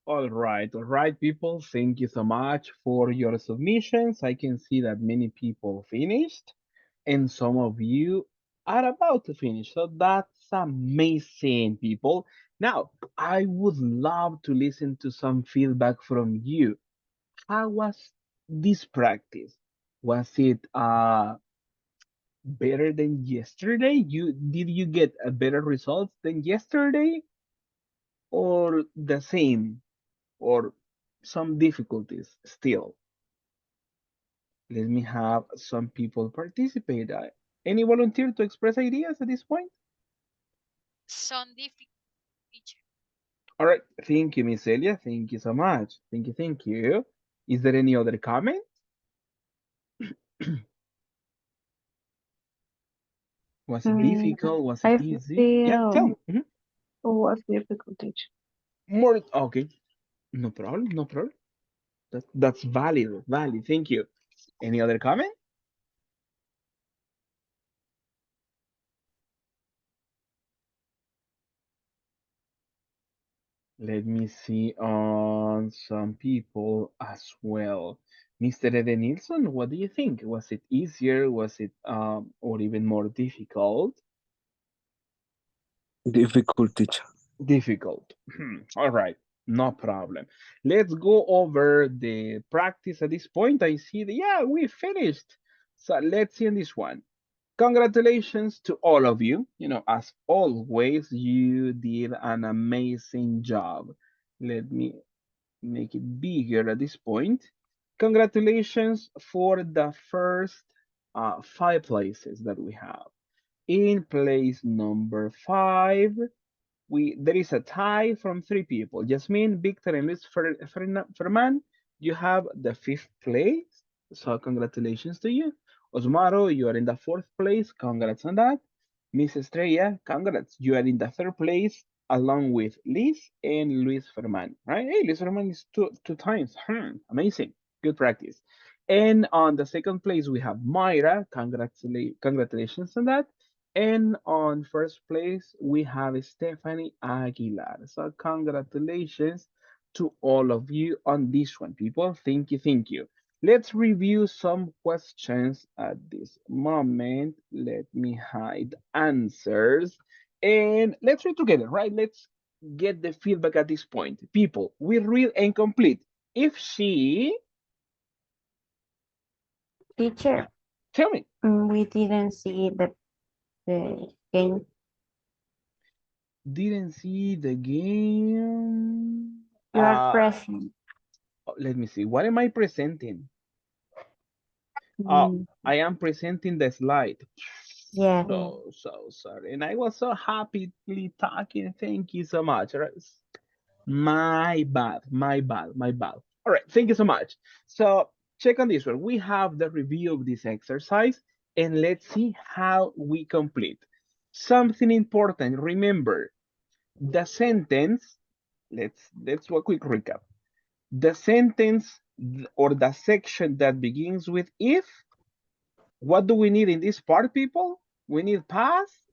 All right, people. Thank you so much for your submissions. I can see that many people finished, and some of you are about to finish. So that's amazing, people. Now, I would love to listen to some feedback from you. How was this practice? Was it better than yesterday? Did you get a better results than yesterday, or the same, or some difficulties still? Let me have some people participate. Any volunteer to express ideas at this point? Some difficult teacher. All right. Thank you, Miss Elia. Thank you so much. Thank you. Thank you. Is there any other comment? Was it difficult? Was it I easy? Yeah, tell feel me. Mhm. was difficult teacher. More. Okay. No problem. No problem. That's valid. Valid. Thank you. Any other comment? Let me see on some people as well. Mr. Eden Nilsson, what do you think? Was it easier? Was it or even more difficult? Difficult teacher. Difficult. All right, no problem. Let's go over the practice at this point. I see that, yeah, we finished. So let's see on this one. Congratulations to all of you. As always, you did an amazing job. Let me make it bigger at this point. Congratulations for the first 5 places that we have. In place number 5, there is a tie from 3 people. Jasmine, Victor, and Luis Ferman, you have the 5th place. So congratulations to you. Osmaro, you are in the 4th place. Congrats on that. Miss Estrella, congrats. You are in the 3rd place along with Liz and Luis Ferman. Right? Hey, Luis Ferman is two times. Amazing. Good practice. And on the 2nd place, we have Myra. Congratulations on that. And on 1st place, we have Stephanie Aguilar. So congratulations to all of you on this one, people. Thank you, thank you. Let's review some questions at this moment. Let me hide answers and let's read together, right? Let's get the feedback at this point. People, we read and complete. If she, Teacher, tell me, we didn't see the game. didn't see the game. You are present. Let me see. What am I presenting? Oh, Mm, I am presenting the slide. yeah. So sorry. And I was so happily talking. Thank you so much. All right. My bad, my bad, my bad. All right, thank you so much. So check on this one. We have the review of this exercise and let's see how we complete. Something important, remember, the sentence, let's do a quick recap. The sentence or the section that begins with if, what do we need in this part, people? We need past.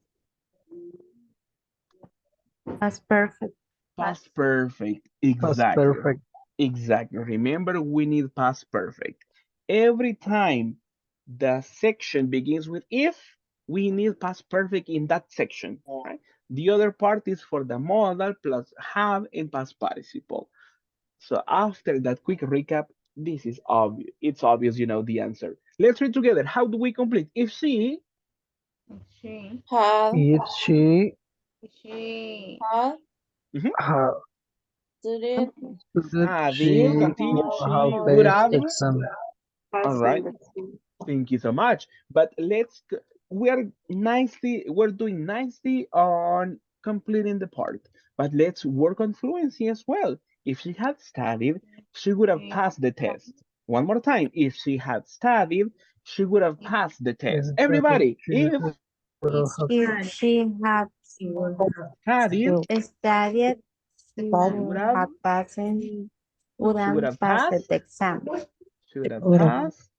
That's perfect. Past perfect, Past exactly. perfect. Exactly. Remember, we need past perfect. Every time the section begins with if, we need past perfect in that section, right? The other part is for the modal plus have and past participle. So after that quick recap, this is obvious. It's obvious you know the answer. Let's read together. How do we complete? If she Have, If mhm, ha- student, studied, continue, would have she would passed have. exam. All right. Thank you so much. But we're doing nicely on completing the part, but let's work on fluency as well. If she had studied, she would have passed the test. One more time, if she had studied, she would have passed the If test. studied, Everybody, she if would have If she had she would have studied, studied, she she would have, had passed, she would wouldn't have pass the passed, exam. she would have would have passed,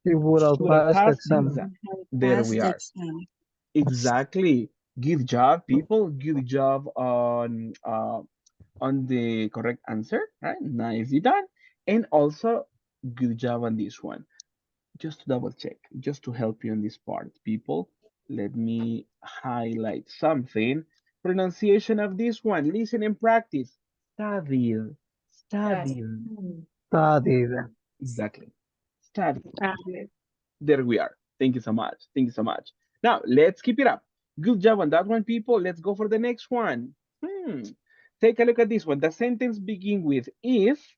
she would she have would have passed passed the exam. exam. There we are. Exactly. Good job, people. Good job on the correct answer, right? Nicely done. And also, good job on this one. Just to double check, just to help you on this part, people, let me highlight something. Pronunciation of this one, listen and practice. Stabil, stabil. Studied. Exactly. Stabil. There we are. Thank you so much. Thank you so much. Now, let's keep it up. Good job on that one, people. Let's go for the next one. Take a look at this one. The sentence begin with if.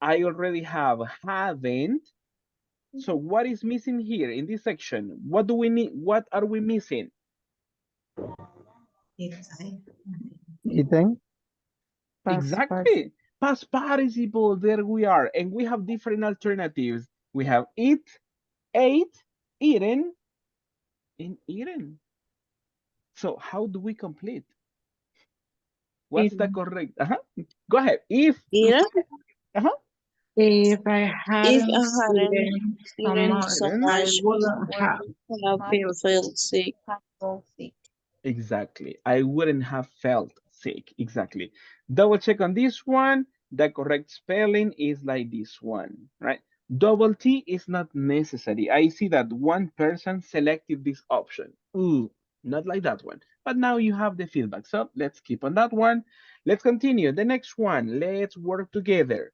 I already have haven't. So what is missing here in this section? What do we need? What are we missing? Eating. Exactly. Past participle. There we are. And we have different alternatives. We have eat, ate, eaten, and eaten. So how do we complete? What's the correct? Go ahead. If. eat. Uh-huh. If I If hadn't I hadn't eaten so eaten much, so Eaten. I much, wouldn't have have been felt sick. Exactly. I wouldn't have felt sick. Exactly. Double check on this one. The correct spelling is like this one, right? Double T is not necessary. I see that one person selected this option. Ooh, not like that one. But now you have the feedback. So let's keep on that one. Let's continue. The next one. Let's work together.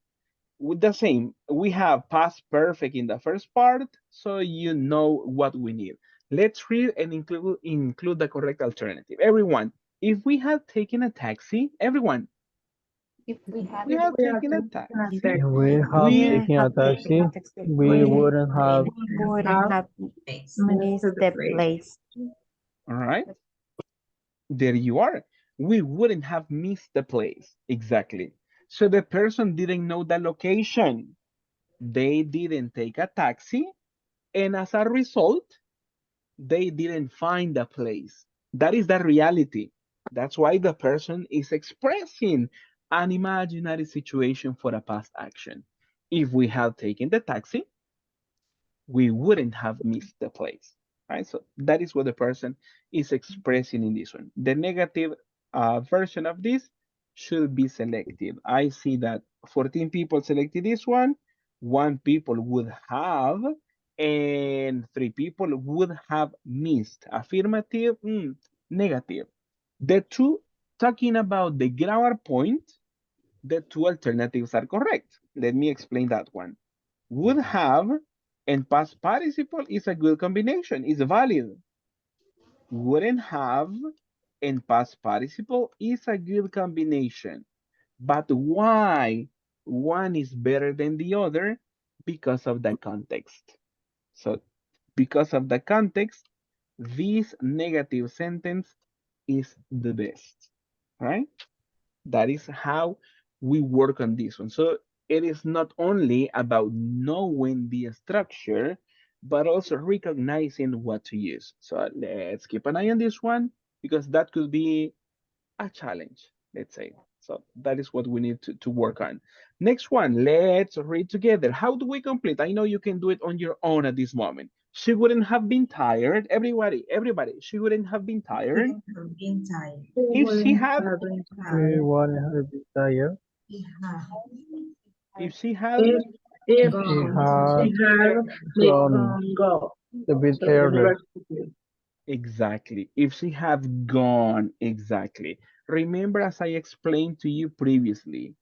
With the same, we have past perfect in the first part, so you know what we need. Let's read and include the correct alternative. Everyone, if we had taken a taxi, everyone, If we if had we had taken a taxi, If we have we, taken a taxi, we wouldn't have. wouldn't have missed the place. all right, there you are. We wouldn't have missed the place. Exactly. So the person didn't know the location. They didn't take a taxi. And as a result, they didn't find a place. That is the reality. That's why the person is expressing an imaginary situation for a past action. If we had taken the taxi, we wouldn't have missed the place, right? So that is what the person is expressing in this one. The negative version of this should be selective. I see that 14 people selected this one. 1 people would have, and 3 people would have missed. Affirmative, negative. The two talking about the grammar point, the two alternatives are correct. Let me explain that one. Would have and past participle is a good combination, is valid. Wouldn't have and past participle is a good combination. But why one is better than the other? Because of the context. So because of the context, this negative sentence is the best, right? That is how we work on this one. So it is not only about knowing the structure, but also recognizing what to use. So let's keep an eye on this one because that could be a challenge, let's say. So that is what we need to work on. Next one, let's read together. How do we complete? I know you can do it on your own at this moment. She wouldn't have been tired. Everybody, she wouldn't have been tired Been tired. if she had, She wouldn't have been tired. if she had, If she had gone a bit earlier. exactly. If she had gone, exactly. Remember, as I explained to you previously,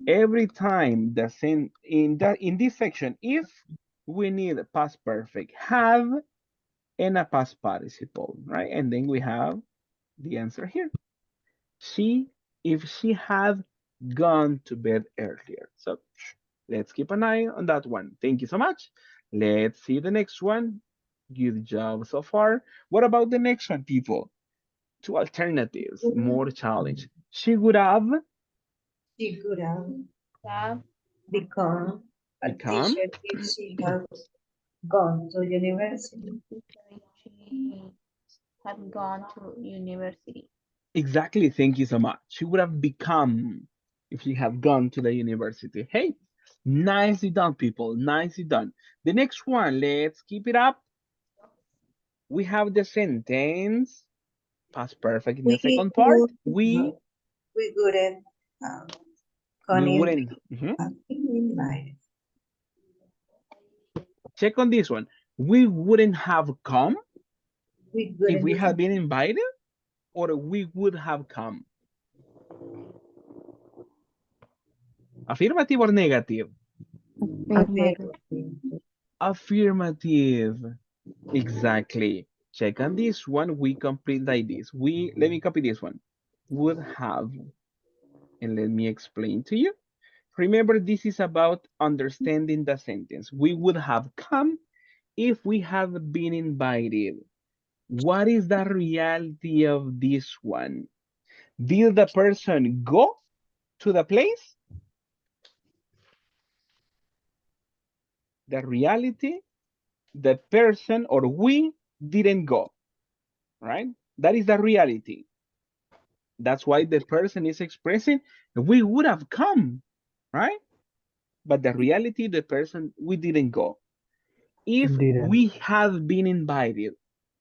every time the same in this section, if we need past perfect, have and a past participle, right? And then we have the answer here. She, if she had gone to bed earlier. So let's keep an eye on that one. Thank you so much. Let's see the next one. Good job so far. What about the next one, people? Two alternatives, more challenge. She would have She could Have become a become, teacher if she had gone to university. she had gone to university. exactly, thank you so much. She would have become if she had gone to the university. Hey, nicely done, people. Nicely done. The next one, let's keep it up. We have the sentence past perfect in the second part. We wouldn't have We gone in wouldn't. Mhm. invited. Check on this one. We wouldn't have come We if we wouldn't had been invited, or we would have come. Affirmative or negative? Affirmative. Affirmative. Exactly. Check on this one. We complete like this. Let me copy this one. Would have. And let me explain to you. Remember, this is about understanding the sentence. We would have come if we had been invited. What is the reality of this one? Did the person go to the place? The reality, the person or we didn't go, right? That is the reality. That's why the person is expressing, we would have come, right? But the reality, the person, we didn't go. If Didn't. we had been invited,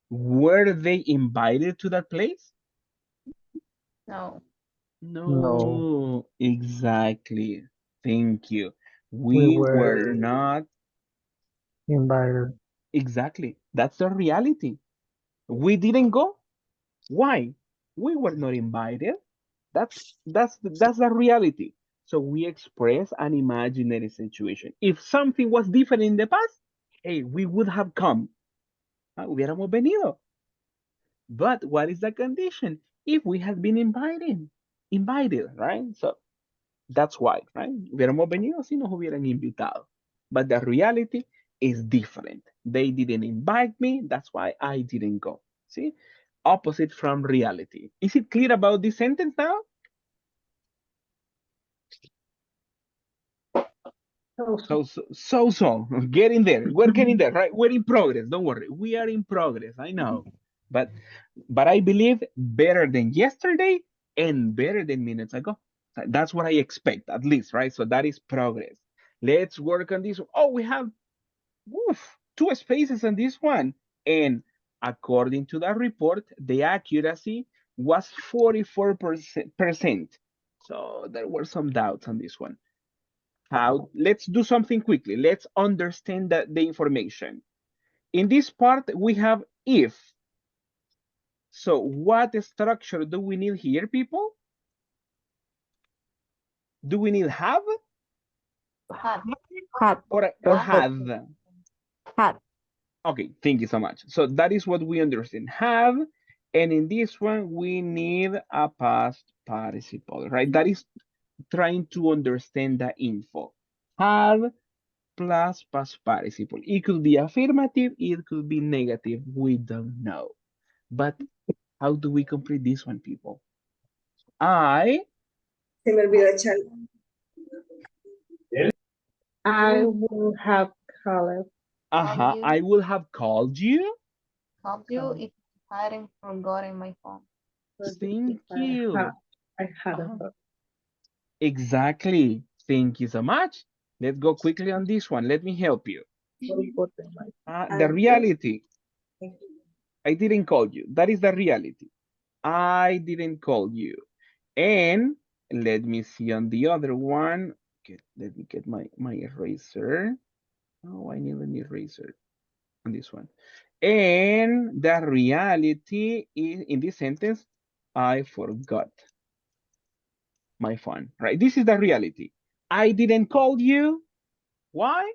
were they invited to that place? No. No, No, exactly. Thank you. we We were were not, invited. exactly. That's the reality. We didn't go. Why? We were not invited. That's the reality. So we express an imaginary situation. If something was different in the past, hey, we would have come. Hubiéramos venido. But what is the condition? If we had been invited, right? So that's why, right? Hubiéramos venido si nos hubieran invitado. But the reality is different. They didn't invite me. That's why I didn't go. See? Opposite from reality. Is it clear about this sentence now? So, getting there. We're getting there, right? We're in progress. Don't worry. We are in progress. I know. But I believe better than yesterday and better than minutes ago. That's what I expect, at least, right? So that is progress. Let's work on this. Oh, we have two spaces on this one. And according to that report, the accuracy was 44%. So there were some doubts on this one. How? Let's do something quickly. Let's understand the information. In this part, we have if. So what structure do we need here, people? Do we need have Had. or have? Had. Okay, thank you so much. So that is what we understand. Have, and in this one, we need a past participle, right? That is trying to understand the info. Have plus past participle. It could be affirmative, it could be negative. We don't know. But how do we complete this one, people? I Se me olvidó echar. I will have called I will have called you. If I hadn't forgotten my phone. Thank you. I hadn't. Exactly. Thank you so much. Let's go quickly on this one. Let me help you. The reality. I didn't call you. That is the reality. I didn't call you. And let me see on the other one. Let me get my eraser. Oh, I need an eraser on this one. And the reality is in this sentence, I forgot my phone, right? This is the reality. I didn't call you. Why?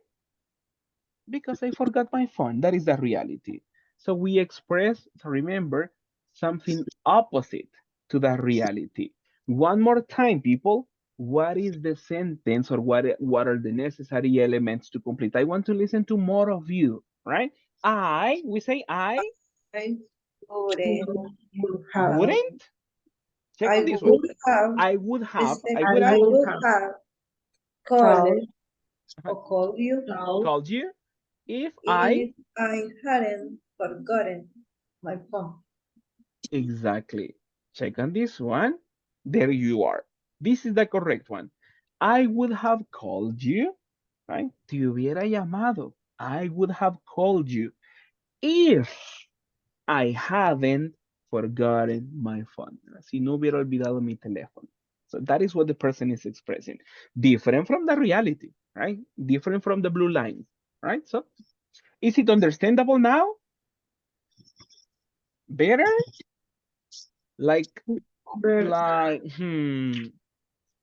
Because I forgot my phone. That is the reality. So we express, remember, something opposite to the reality. One more time, people. What is the sentence or what are the necessary elements to complete? I want to listen to more of you, right? We say I wouldn't. Check on this one. I would have Called or called you called you if I hadn't forgotten my phone. exactly. Check on this one. There you are. This is the correct one. I would have called you, right? Te hubiera llamado. I would have called you if I hadn't forgotten my phone. Si no hubiera olvidado mi teléfono. So that is what the person is expressing. Different from the reality, right? Different from the blue line, right? So is it understandable now? Better? Like,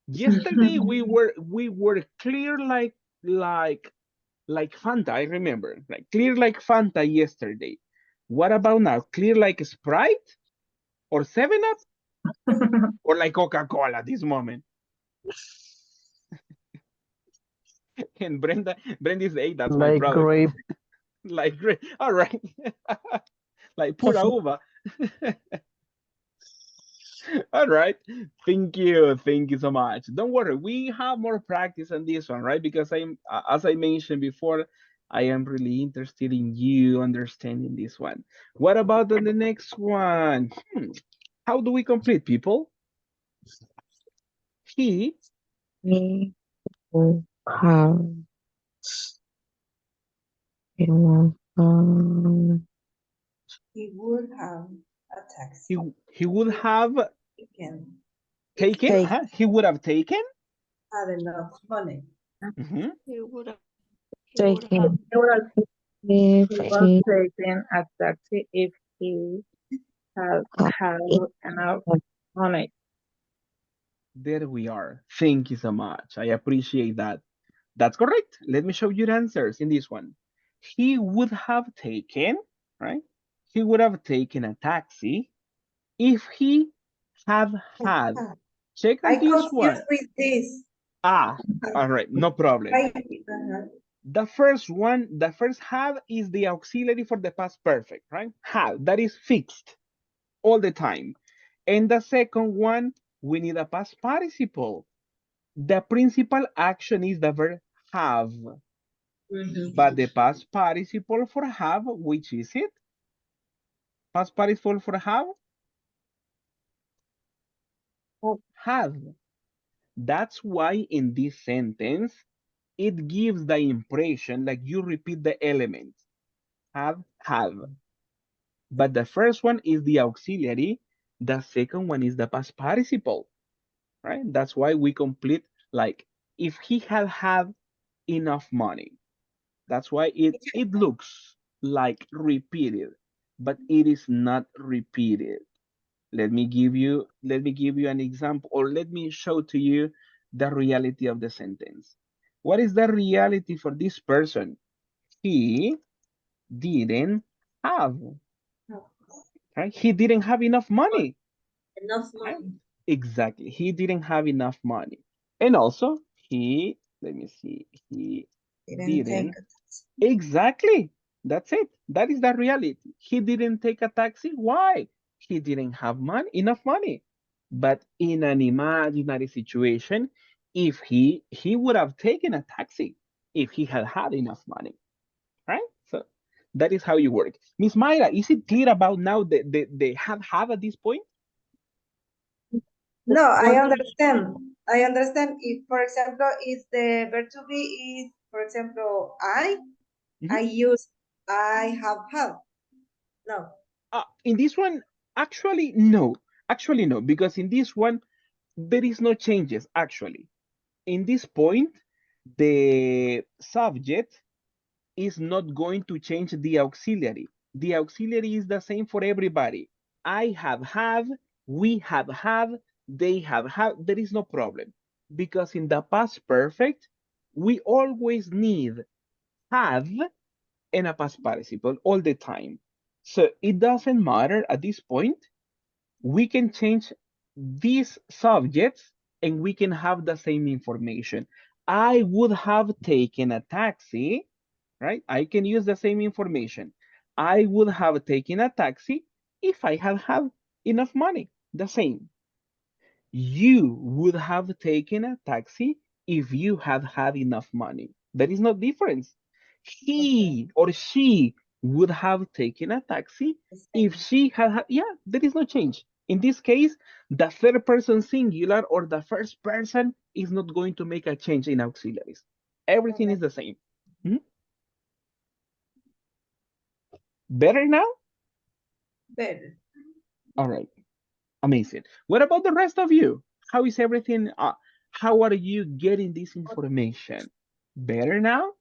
yesterday we were clear like Fanta, I remember. Like clear like Fanta yesterday. What about now? Clear like Sprite or 7-Up or like Coca-Cola this moment? And Brenda is 8, that's my Like problem. grape. Like grape. All right. Like pura uva. All right. Thank you. Thank you so much. Don't worry. We have more practice on this one, right? Because as I mentioned before, I am really interested in you understanding this one. What about on the next one? How do we complete, people? He He will have He would have a taxi. he would have Taken. taken. He would have taken. Had enough money. Mhm. He would have taken He if was he taking a taxi if he had had enough money. There we are. Thank you so much. I appreciate that. That's correct. Let me show you the answers in this one. He would have taken, right? He would have taken a taxi if he had had. Check on I this one. confused with this. All right, no problem. The first one, the first have is the auxiliary for the past perfect, right? Have, that is fixed all the time. And the second one, we need a past participle. The principal action is the verb have. But the past participle for have, which is it? Past participle for have? Have. That's why in this sentence, it gives the impression like you repeat the elements. Have. But the first one is the auxiliary. The second one is the past participle, right? That's why we complete like if he had enough money. That's why it looks like repeated, but it is not repeated. Let me give you an example, or let me show to you the reality of the sentence. What is the reality for this person? He didn't have, right? He didn't have enough money. Enough Right? money. Exactly. He didn't have enough money. And also, let me see, he Didn't take didn't. Exactly. That's it. That is the reality. He didn't take a taxi. Why? He didn't have enough money. But in an imaginary situation, if he would have taken a taxi if he had enough money, right? So that is how you work. Miss Mayra, is it clear about now the have at this point? No, I understand. I understand if, for example, if the verb to be is, for example, I use I have. No. In this one, actually no. Actually no, because in this one there is no changes actually. In this point, the subject is not going to change the auxiliary. The auxiliary is the same for everybody. I have, we have, they have. There is no problem. Because in the past perfect, we always need have and a past participle all the time. So it doesn't matter at this point. We can change these subjects and we can have the same information. I would have taken a taxi, right? I can use the same information. I would have taken a taxi if I had enough money. The same. You would have taken a taxi if you had enough money. There is no difference. He or she would have taken a taxi if she yeah, there is no change. In this case, the third person singular or the first person is not going to make a change in auxiliaries. Everything is the same. Mhm. Better now? Better. All right. Amazing. What about the rest of you? How is everything? How are you getting this information? Better now?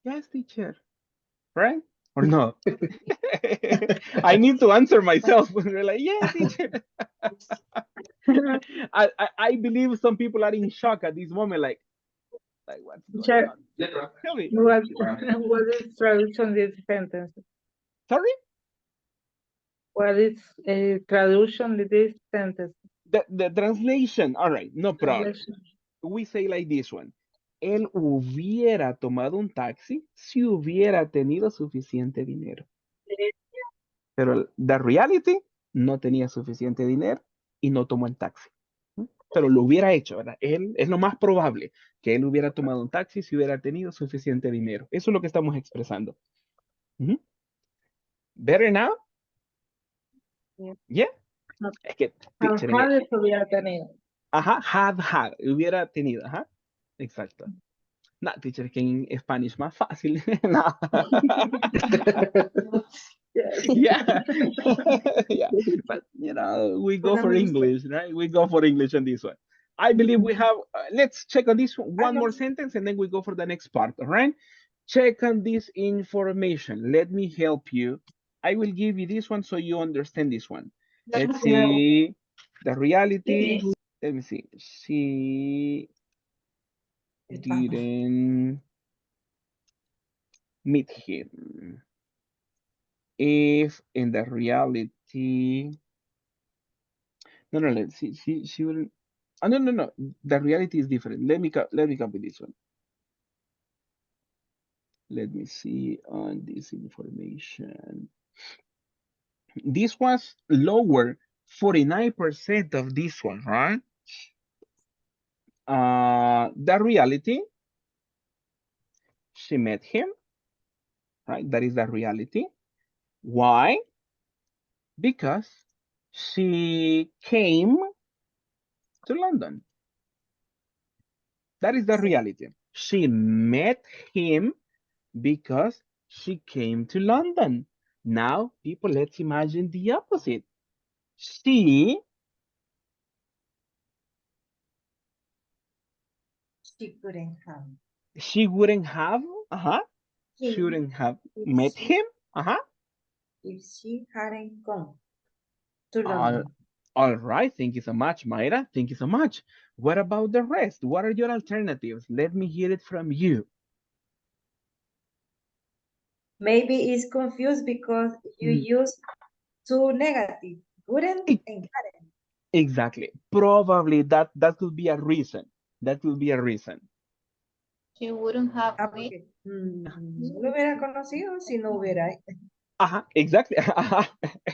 Yes, teacher. Right? Or no? I need to answer myself when they're like, yeah, teacher. I believe some people are in shock at this moment, like what's going on? Tell me. What is traduction this sentence? Sorry? What is a traduction to this sentence? The translation. All right, no problem. Translation. We say like this one. Él hubiera tomado un taxi si hubiera tenido suficiente dinero. Pero the reality, no tenía suficiente dinero y no tomó el taxi. Pero lo hubiera hecho, ¿verdad? Él es lo más probable que él hubiera tomado un taxi si hubiera tenido suficiente dinero. Eso es lo que estamos expresando. Ujú. Better now? Yeah. Es que, teacher, hubiera tenido. ajá, had, hubiera tenido, ajá. Exacto. No, teacher, que en Spanish más fácil. No. Yeah. Yeah. But, we go for English, right? We go for English on this one. I believe we have, let's check on this one more sentence and then we go for the next part, all right? Check on this information. Let me help you. I will give you this one so you understand this one. Let's see the reality. Let me see. She didn't meet him. If in the reality, no, let's see. She wouldn't. Oh, no. The reality is different. Let me copy this one. Let me see on this information. This was lower, 49% of this one, right? The reality, she met him, right? That is the reality. Why? Because she came to London. That is the reality. She met him because she came to London. Now, people, let's imagine the opposite. She she couldn't have. She wouldn't have, Him shouldn't have if met she, him, if she hadn't come to All, London. all right. Thank you so much, Mayra. Thank you so much. What about the rest? What are your alternatives? Let me hear it from you. Maybe it's confused because you Mhm. use two negative, wouldn't E- and hadn't. Exactly. Probably that could be a reason. That could be a reason. She wouldn't have Ah, met. porque no lo hubiera conocido si no hubiera. Exactly.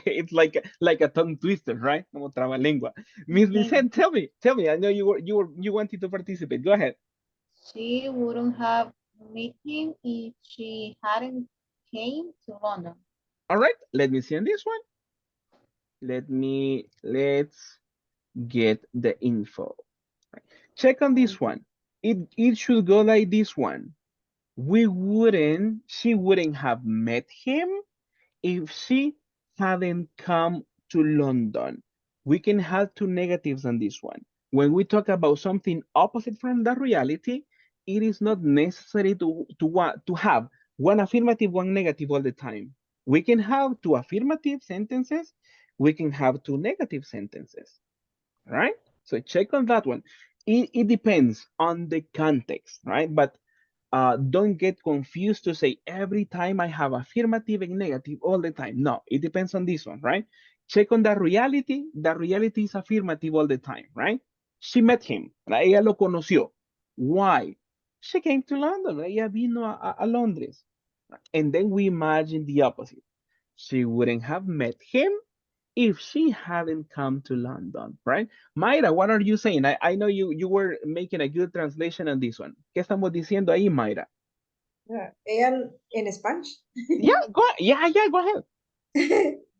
It's like a tongue twister, right? Como trabalengua. Miss Lisette, tell me. I know you wanted to participate. Go ahead. She wouldn't have met him if she hadn't came to London. All right. Let me see on this one. Let's get the info. Check on this one. It should go like this one. She wouldn't have met him if she hadn't come to London. We can have two negatives on this one. When we talk about something opposite from the reality, it is not necessary to have one affirmative, one negative all the time. We can have two affirmative sentences. We can have two negative sentences, right? So check on that one. It depends on the context, right? But don't get confused to say every time I have affirmative and negative all the time. No, it depends on this one, right? Check on the reality. The reality is affirmative all the time, right? She met him. ¿Verdad? Ella lo conoció. Why? She came to London. ¿Verdad? Ella vino a Londres. And then we imagine the opposite. She wouldn't have met him if she hadn't come to London, right? Mayra, what are you saying? I know you were making a good translation on this one. ¿Qué estamos diciendo ahí, Mayra? Ella en Spanish. Yeah, go ahead.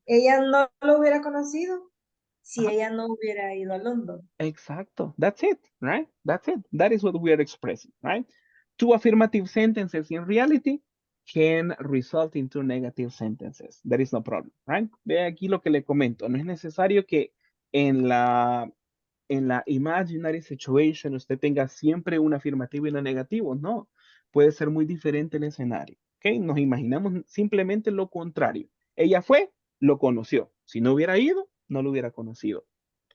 Ella no lo hubiera conocido si ella no hubiera ido a London. Exacto. That's it, right? That's it. That is what we are expressing, right? Two affirmative sentences in reality can result in two negative sentences. There is no problem, right? Ve aquí lo que le comento. No es necesario que en la imaginary situation usted tenga siempre un afirmativo y un negativo. No, puede ser muy diferente el escenario. ¿Ok? Nos imaginamos simplemente lo contrario. Ella fue, lo conoció. Si no hubiera ido, no lo hubiera conocido.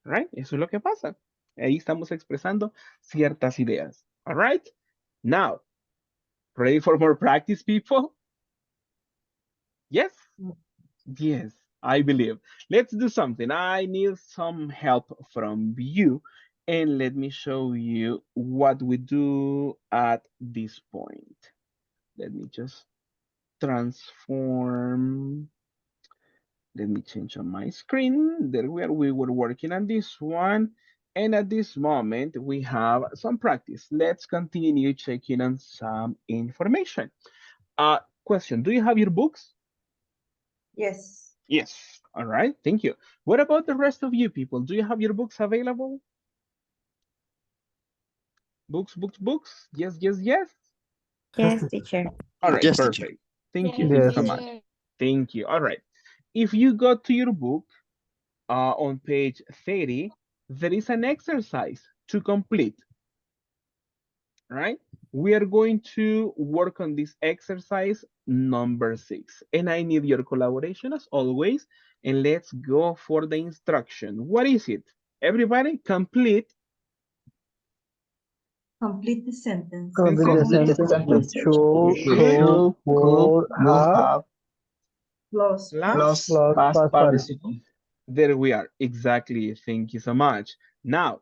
Right? Eso es lo que pasa. Ahí estamos expresando ciertas ideas. All right? Now, ready for more practice, people? Yes? Yes, I believe. Let's do something. I need some help from you. And let me show you what we do at this point. Let me just transform. Let me change on my screen. There we were working on this one. And at this moment, we have some practice. Let's continue checking on some information. Question, do you have your books? Yes. Yes. All right. Thank you. What about the rest of you people? Do you have your books available? Books, books, books. Yes, yes, yes. Yes, teacher. All right. Yes, teacher. Perfect. Thank you. Yes, Thank you Yes. so much. teacher. Thank you. All right. If you go to your book on page 30, there is an exercise to complete. Right? We are going to work on this exercise number 6. And I need your collaboration as always. And let's go for the instruction. What is it? Everybody complete. Complete the sentence. Complete the Complete sentence with should, should, could, have, Plus plus plus past participle. There we are. Exactly. Thank you so much. Now,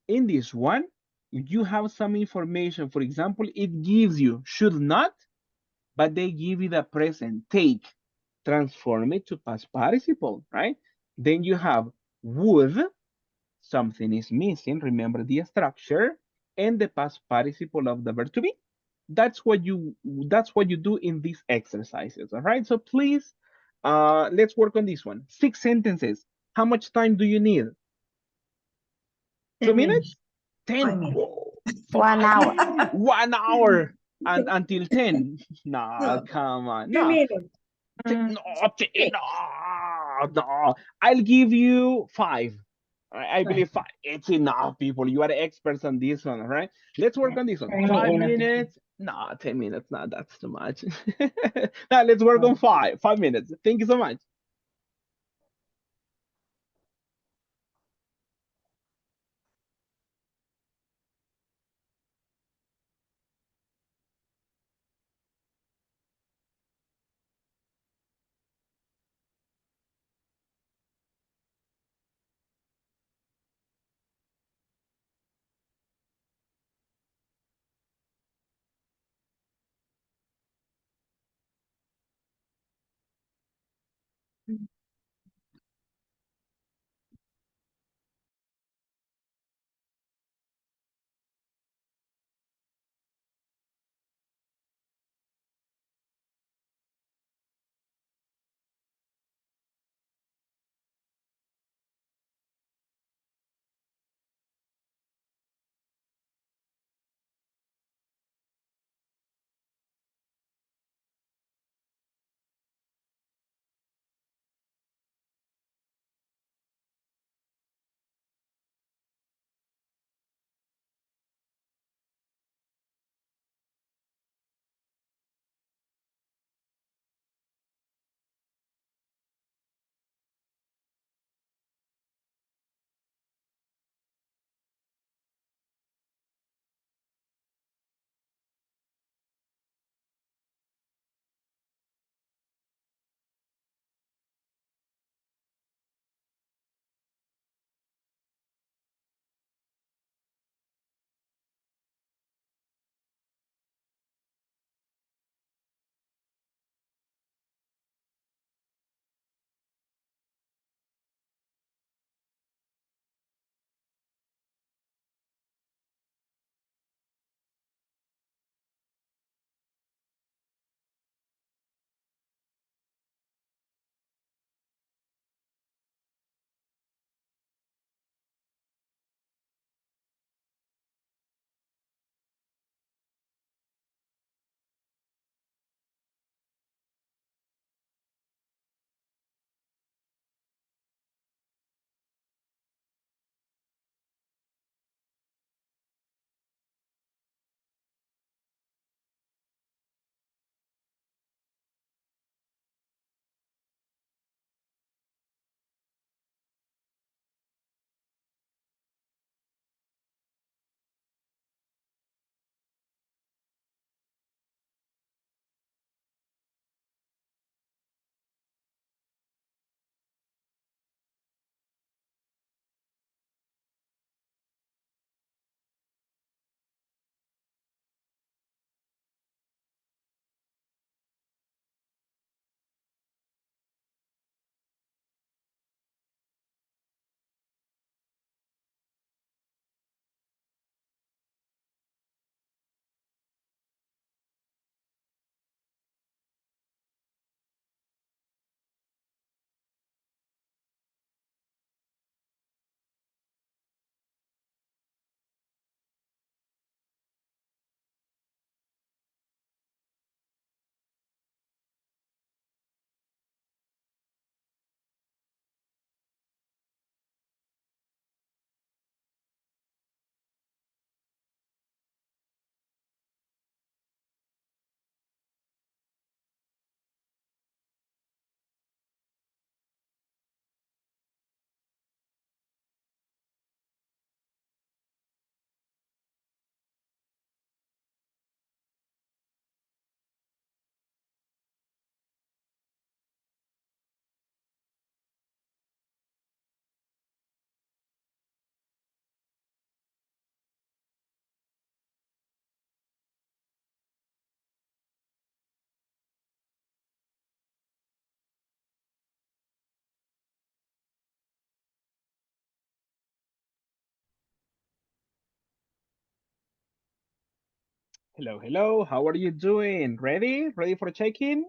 in this one, you have some information. For example, it gives you should not, but they give you the present take. Transform it to past participle, right? Then you have would, something is missing. Remember the structure and the past participle of the verb to be. That's what you do in these exercises. All right. So please, let's work on this one. 6 sentences. How much time do you need? 2 minutes? 10. 5 minutes. Whoa, 1 5 hour. minutes. 1 hour and until 10. No, come on. 3 No. minutes. No, no. I'll give you 5. I believe it's enough, people. You are experts on this one, all right? Let's work on this one. 5 minutes. No, 10 minutes. No, that's too much. Now let's work on 5 minutes. Thank you so much. Hello, hello. How are you doing? Ready? Ready for check-in?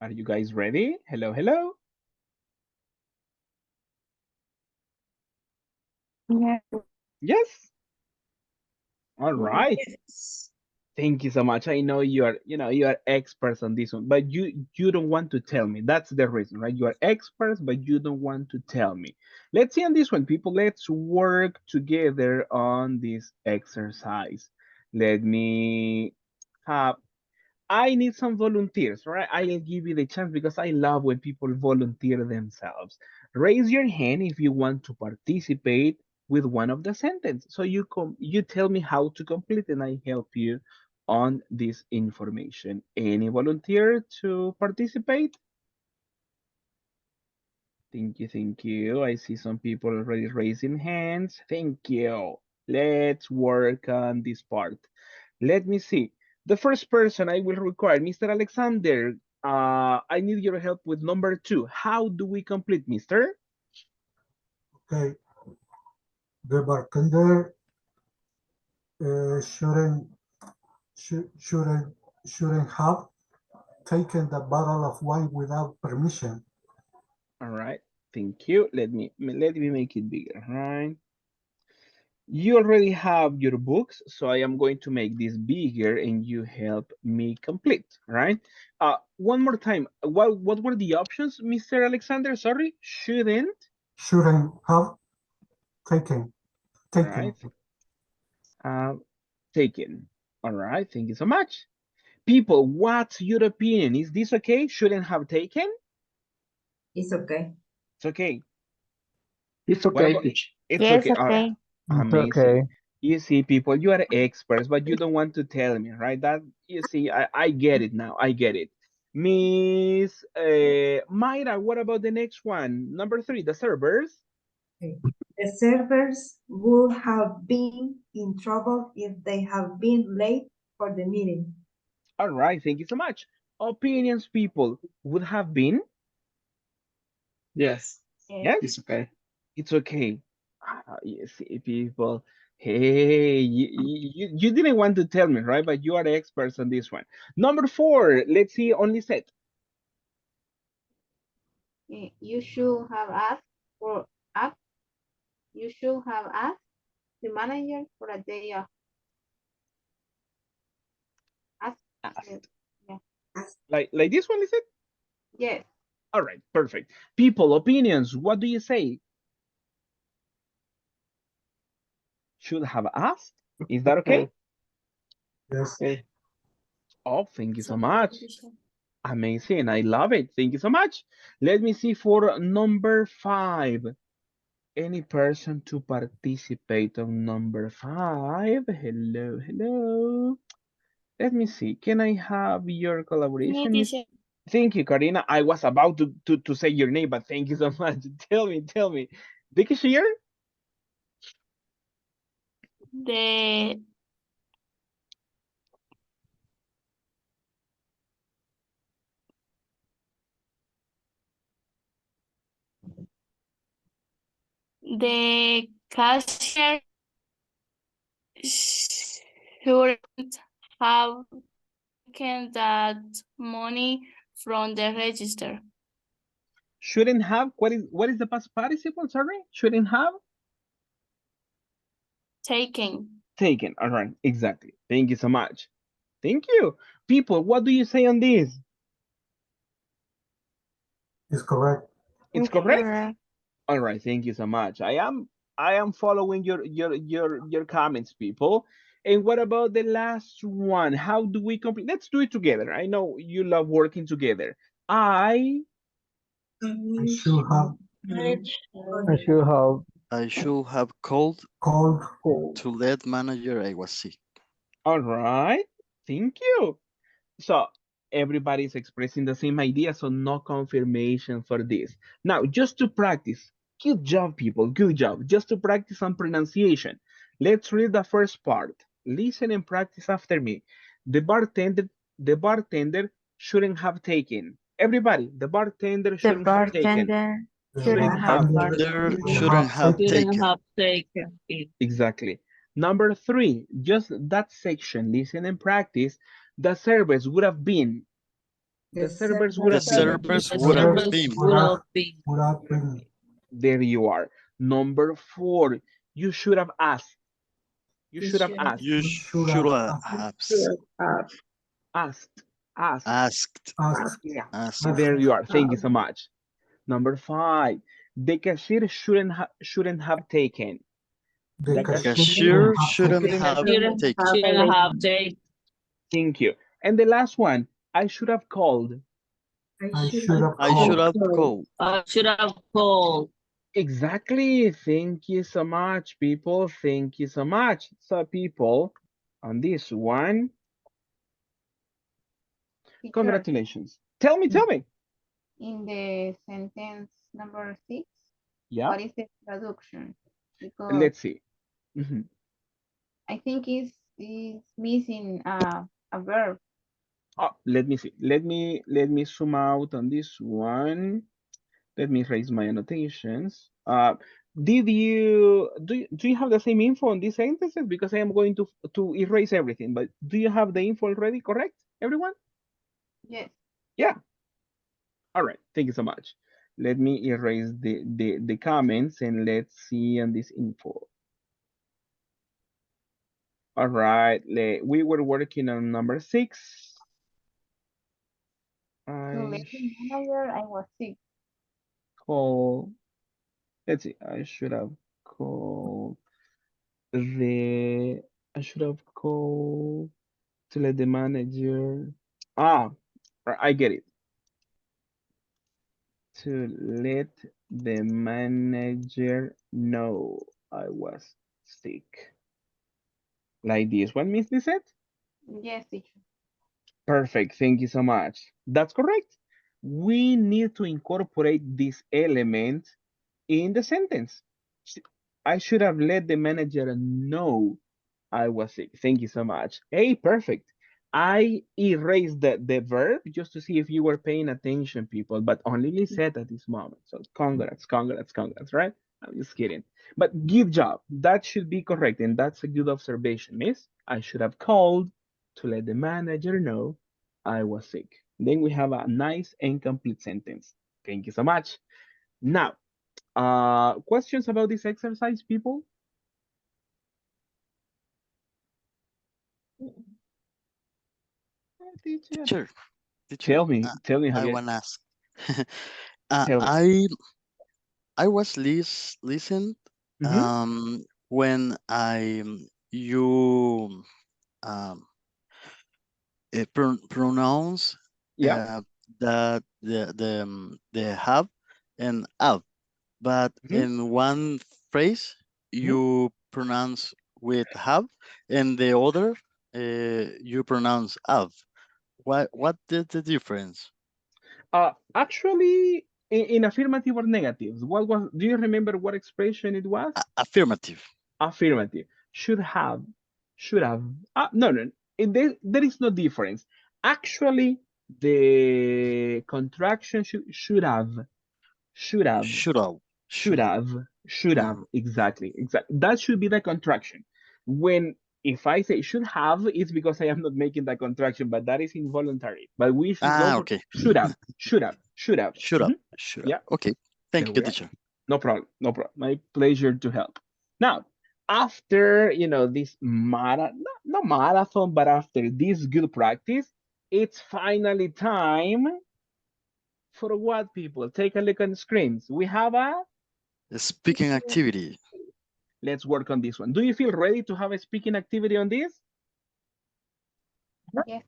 Are you guys ready? Hello, hello. Yeah. Yes? All right. Yes. Thank you so much. I know you are experts on this one, but you don't want to tell me. That's the reason, right? You are experts, but you don't want to tell me. Let's see on this one, people. Let's work together on this exercise. Let me have I need some volunteers, right? I'll give you the chance because I love when people volunteer themselves. Raise your hand if you want to participate with one of the sentences. So you tell me how to complete and I help you on this information. Any volunteer to participate? Thank you, thank you. I see some people already raising hands. Thank you. Let's work on this part. Let me see. The first person I will require, Mr. Alexander, I need your help with number 2. How do we complete, mister? Okay. The bartender shouldn't have taken the bottle of wine without permission. All right, thank you. Let me make it bigger, right? You already have your books, so I am going to make this bigger and you help me complete, right? One more time. What were the options, Mr. Alexander? Sorry, shouldn't Have taken. All right. Taken. All right, thank you so much. People, what's your opinion? Is this okay? Shouldn't have taken? It's okay. It's okay. It's What okay, about teacher. it's Yes, okay. All right. okay. It's Amazing. okay. You see, people, you are experts, but you don't want to tell me, right? That you see, I get it now. I get it. Miss Mayra, what about the next one? Number 3, the servers. Okay. The servers would have been in trouble if they have been late for the meeting. All right, thank you so much. Opinions, people, would have been. Yes, Yes, it's okay. it's okay. You see, people. Hey, you didn't want to tell me, right? But you are the experts on this one. Number 4, let's see, only set. You should have asked for app. You should have asked the manager for a day off. Asked. Yeah. Like this one, is it? Yes. All right, perfect. People, opinions, what do you say? Should have asked? Is that okay? Yes. Okay. Oh, thank you so much. Amazing. I love it. Thank you so much. Let me see for number 5. Any person to participate on number 5? Hello, hello. Let me see. Can I have your collaboration, Miss? Thank you, Karina. I was about to say your name, but thank you so much. Tell me. Vicky Shear? The the cashier shouldn't have taken that money from the register. Shouldn't have. What is the past participle? Sorry, shouldn't have Taken. taken. All right, exactly. Thank you so much. Thank you, people. What do you say on this? It's correct. It's It's correct. correct. All right, thank you so much. I am following your comments, people. And what about the last one? How do we complete? Let's do it together. I know you love working together. I I should have I should have I should have called called. to let manager I was sick. All right. Thank you. So everybody's expressing the same idea, so no confirmation for this. Now, just to practice, good job, people, good job. Just to practice on pronunciation, let's read the first part. Listen and practice after me. The bartender, the bartender shouldn't have taken. Everybody, the bartender The shouldn't have taken. bartender The shouldn't have Bartender bartender shouldn't have Shouldn't taken. have taken it. Exactly. Number 3, just that section, listen and practice. The service would have been. The The servers would The have been. servers The would have service been. would have been. would have been. There you are. Number 4, you should have asked. You should have asked. You should have asked. Asked. Asked. Asked. Yeah. Asked. There you are. Thank you so much. Number 5. The cashier shouldn't have taken. The Cashier shouldn't Shouldn't have taken. shouldn't have taken. Thank you. And the last one, I should have called. I should have I should called. have called. I should have called. Exactly. Thank you so much, people. Thank you so much. So, people, on this one, Teacher, congratulations. Tell me. in the sentence number 6, Yeah, what is the traduction? Because let's see. Mhm. I think it's missing a verb. Oh, let me see. Let me zoom out on this one. Let me raise my annotations. Did you do you have the same info on these sentences? Because I am going to erase everything, but do you have the info already correct, everyone? Yes. Yeah. All right. Thank you so much. Let me erase the comments and let's see on this info. All right. We were working on number 6. To I let the manager, I was sick. call. Let's see. I should have called the. I should have called to let the manager. Ah, I get it. To let the manager know I was sick. Like this one, Miss Lisette? Yes, teacher. Perfect. Thank you so much. That's correct. We need to incorporate this element in the sentence. I should have let the manager know I was sick. Thank you so much. Hey, perfect. I erased the verb just to see if you were paying attention, people, but only Lisette at this moment. So congrats, right? I'm just kidding. But good job. That should be correct, and that's a good observation, miss. I should have called to let the manager know I was sick. Then we have a nice and complete sentence. Thank you so much. Now, questions about this exercise, people? Teacher, Tell me, I Javier. wanna ask. Tell me. I was listened Mhm. when you um pronounce Yeah. the have and have, but Mhm. in one phrase Mhm. you pronounce with have, and the other you pronounce have. What is the difference? Actually, in affirmative or negatives, what was? Do you remember what expression it was? Affirmative. Affirmative. Should have. Should have. No, no. There is no difference. Actually, the contraction should have. Should have. Should have. Should have, should have, Mhm. exactly. That should be the contraction. When if I say should have, it's because I am not making that contraction, but that is involuntary. But we should go for Okay. should have, should have, should have. Should have. Mhm. Should have. Yeah, Okay. there Thank you, we are. teacher. No problem, no problem. My pleasure to help. Now, after this not marathon, but after this good practice, it's finally time for what, people? Take a look on the screens. We have a Speaking activity. Let's work on this one. Do you feel ready to have a speaking activity on this? Yes.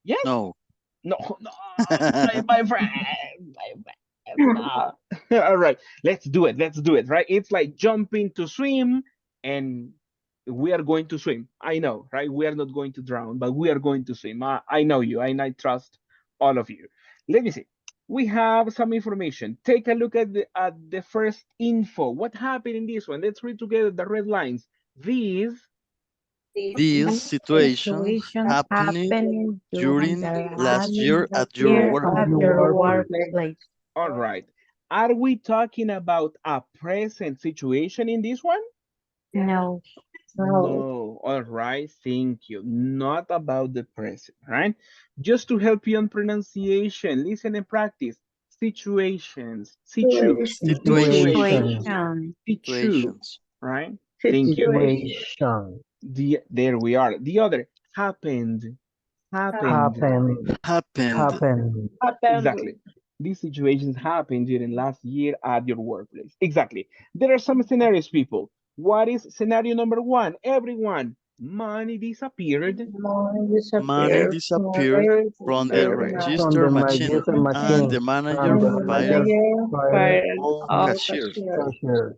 Yes? No. No, no, my friend, no. All right, let's do it. Let's do it, right? It's like jumping to swim, and we are going to swim. I know, right? We are not going to drown, but we are going to swim. I know you, and I trust all of you. Let me see. We have some information. Take a look at the first info. What happened in this one? Let's read together the red lines. These This situation happened happening during during the last last year at your year work. at your workplace. All right. Are we talking about a present situation in this one? No. No. All right. Thank you. Not about the present, right? Just to help you on pronunciation, listen and practice. Situations. Situ. Situation. Situations. Situation. Situ. Situations. Right? Thank you. There we are. The other, happened. Happened. Happened. Happened. Exactly. These situations happened during last year at your workplace. Exactly. There are some scenarios, people. What is scenario number one? Everyone, money disappeared. Money disappeared from the From register the machine register and machine the manager and the fired manager fired all all cashiers. cashiers.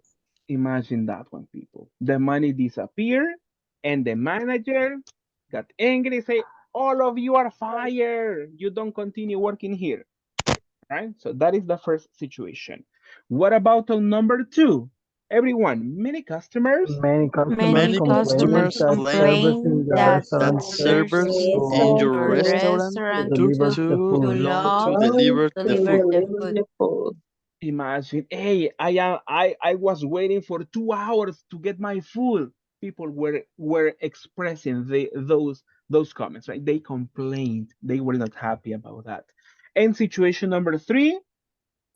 Imagine that one, people. The money disappeared, and the manager got angry, say, all of you are fired. You don't continue working here. Right? So that is the first situation. What about on number two? Everyone, many customers. Many customers Many complained customers that claim servers in the that restaurant failed servers in to, your restaurant to took deliver the too food. long to deliver the food. Imagine, hey, I was waiting for 2 hours to get my food. People were expressing those comments, right? They complained. They were not happy about that. And situation number three,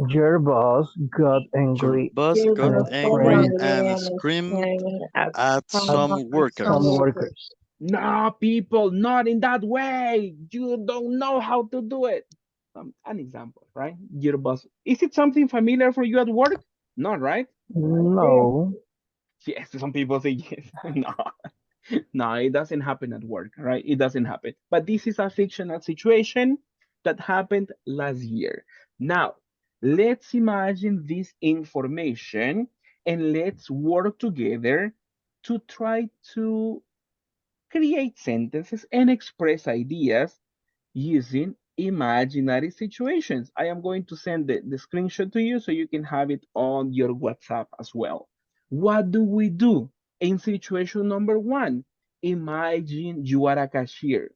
Your boss got Your angry boss got and angry screamed and screamed at at some some workers. workers. no, people, not in that way. You don't know how to do it. An example, right? Your boss. Is it something familiar for you at work? Not right? No, Yes, some people say yes. No, no, it doesn't happen at work, right? It doesn't happen. But this is a fictional situation that happened last year. Now, let's imagine this information and let's work together to try to create sentences and express ideas using imaginary situations. I am going to send the screenshot to you so you can have it on your WhatsApp as well. What do we do in situation number one? Imagine you are a cashier.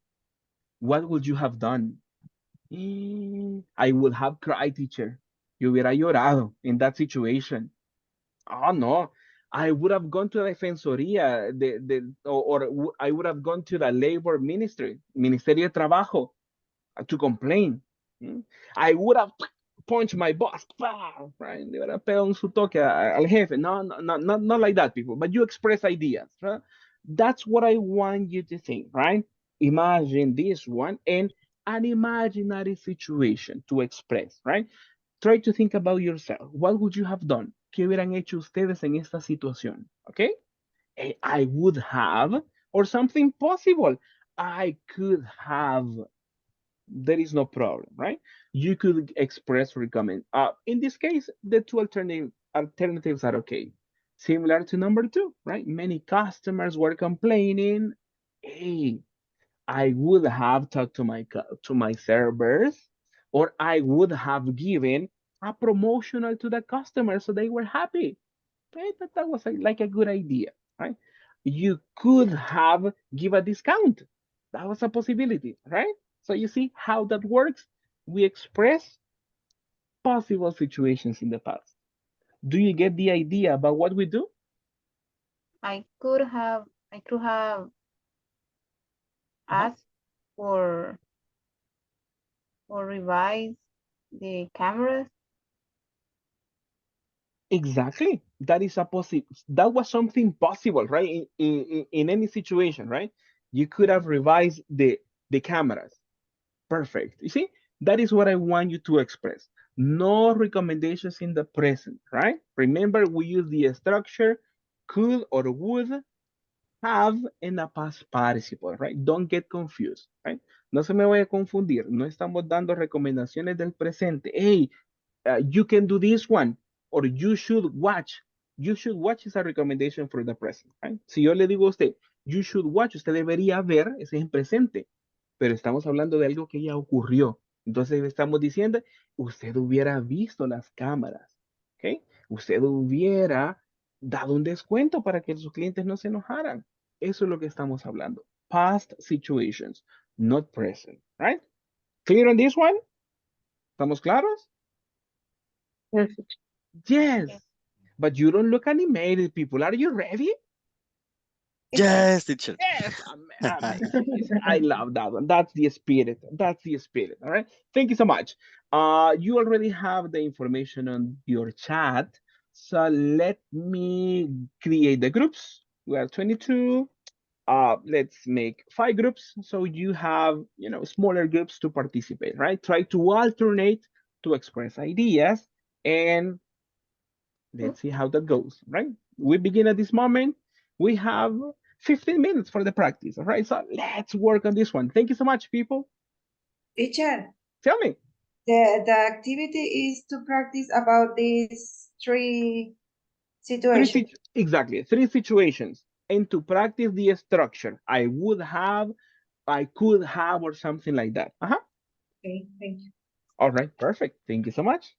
What would you have done? I would have cried, teacher. Yo hubiera llorado in that situation. Oh, no. I would have gone to the Defensoría, I would have gone to the Labor Ministry, Ministerio de Trabajo, to complain. Mm. I would have punched my boss. ¡Pah! Right? Le hubiera pegado un su toque al jefe. No, no, no, not like that, people. But you express ideas. Right? That's what I want you to think, right? Imagine this one and an imaginary situation to express, right? Try to think about yourself. What would you have done? ¿Qué hubieran hecho ustedes en esta situación? Okay? I would have, or something possible. I could have, there is no problem, right? You could express recommend. In this case, the two alternatives are okay. Similar to number two, right? Many customers were complaining. Hey, I would have talked to my servers, or I would have given a promotional to the customers so they were happy. Right? That was like a good idea, right? You could have give a discount. That was a possibility, right? So you see how that works. We express possible situations in the past. Do you get the idea about what we do? I could have asked for revise the cameras. Exactly. That is a that was something possible, right? In any situation, right? You could have revised the cameras. Perfect. You see, that is what I want you to express. No recommendations in the present, right? Remember, we use the structure could or would have in a past participle, right? Don't get confused, right? No se me vaya a confundir. No estamos dando recomendaciones del presente. Hey, you can do this one, or you should watch. You should watch is a recommendation for the present, right? Si yo le digo a usted, you should watch, usted debería ver, ese es en presente, pero estamos hablando de algo que ya ocurrió. Entonces estamos diciendo, usted hubiera visto las cámaras, ¿ok? Usted hubiera dado un descuento para que sus clientes no se enojaran. Eso es lo que estamos hablando. Past situations, not present, right? Clear on this one? ¿Estamos claros? Yes. But you don't look animated, people. Are you ready? Yes, teacher. Yes, amazing. I love that one. That's the spirit. That's the spirit. All right. Thank you so much. You already have the information on your chat. So let me create the groups. We are 22. let's make 5 groups so you have, smaller groups to participate, right? Try to alternate to express ideas, and let's see how that goes, right? We begin at this moment. We have 15 minutes for the practice, all right? So let's work on this one. Thank you so much, people. Teacher, Tell me. the activity is to practice about these three situations. Exactly, 3 situations. And to practice the structure, I would have, I could have, or something like that. Okay, thank you. All right, perfect. Thank you so much.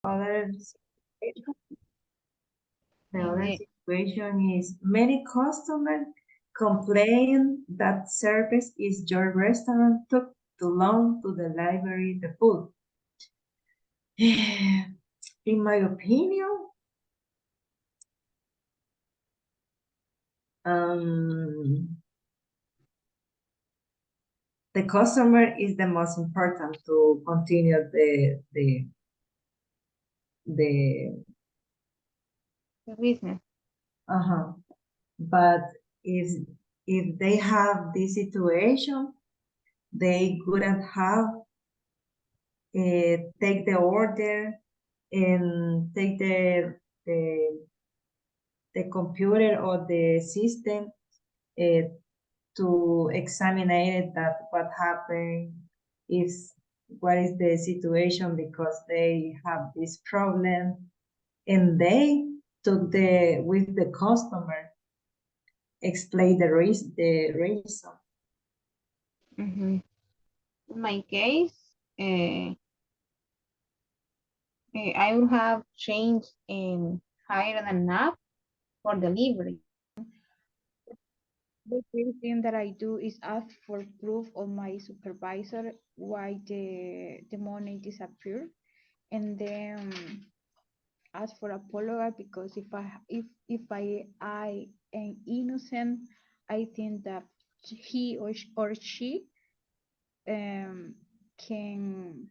Other The other Eh, situation is many customers complain that service is your restaurant took too long to deliver the food. In my opinion, the customer is the most important to continue the the business. But if they have this situation, they couldn't have take the order and take the computer or the system to examine it that what happened is what is the situation because they have this problem and they took with the customer explain the reason. In my case, I would have changed and hired an app for delivery. The first thing that I do is ask for proof of my supervisor why the money disappeared, and then ask for apology because if I am innocent, I think that he or she um can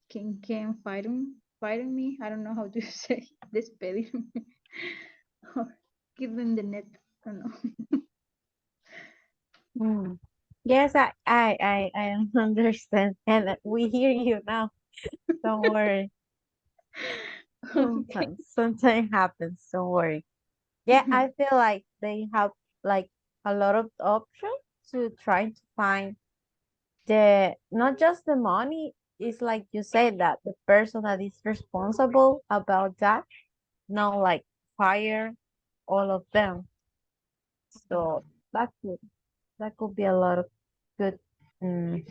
can fire me. I don't know how to say despedir me or give them the net. I don't know. Yes, I understand, and we hear you now. Don't worry. Okay. Sometimes happens. Don't worry. Yeah, I feel like they have like a lot of options to try to find the not just the money. It's like you said that the person that is responsible about that, not like fire all of them. So that could be a lot of good um,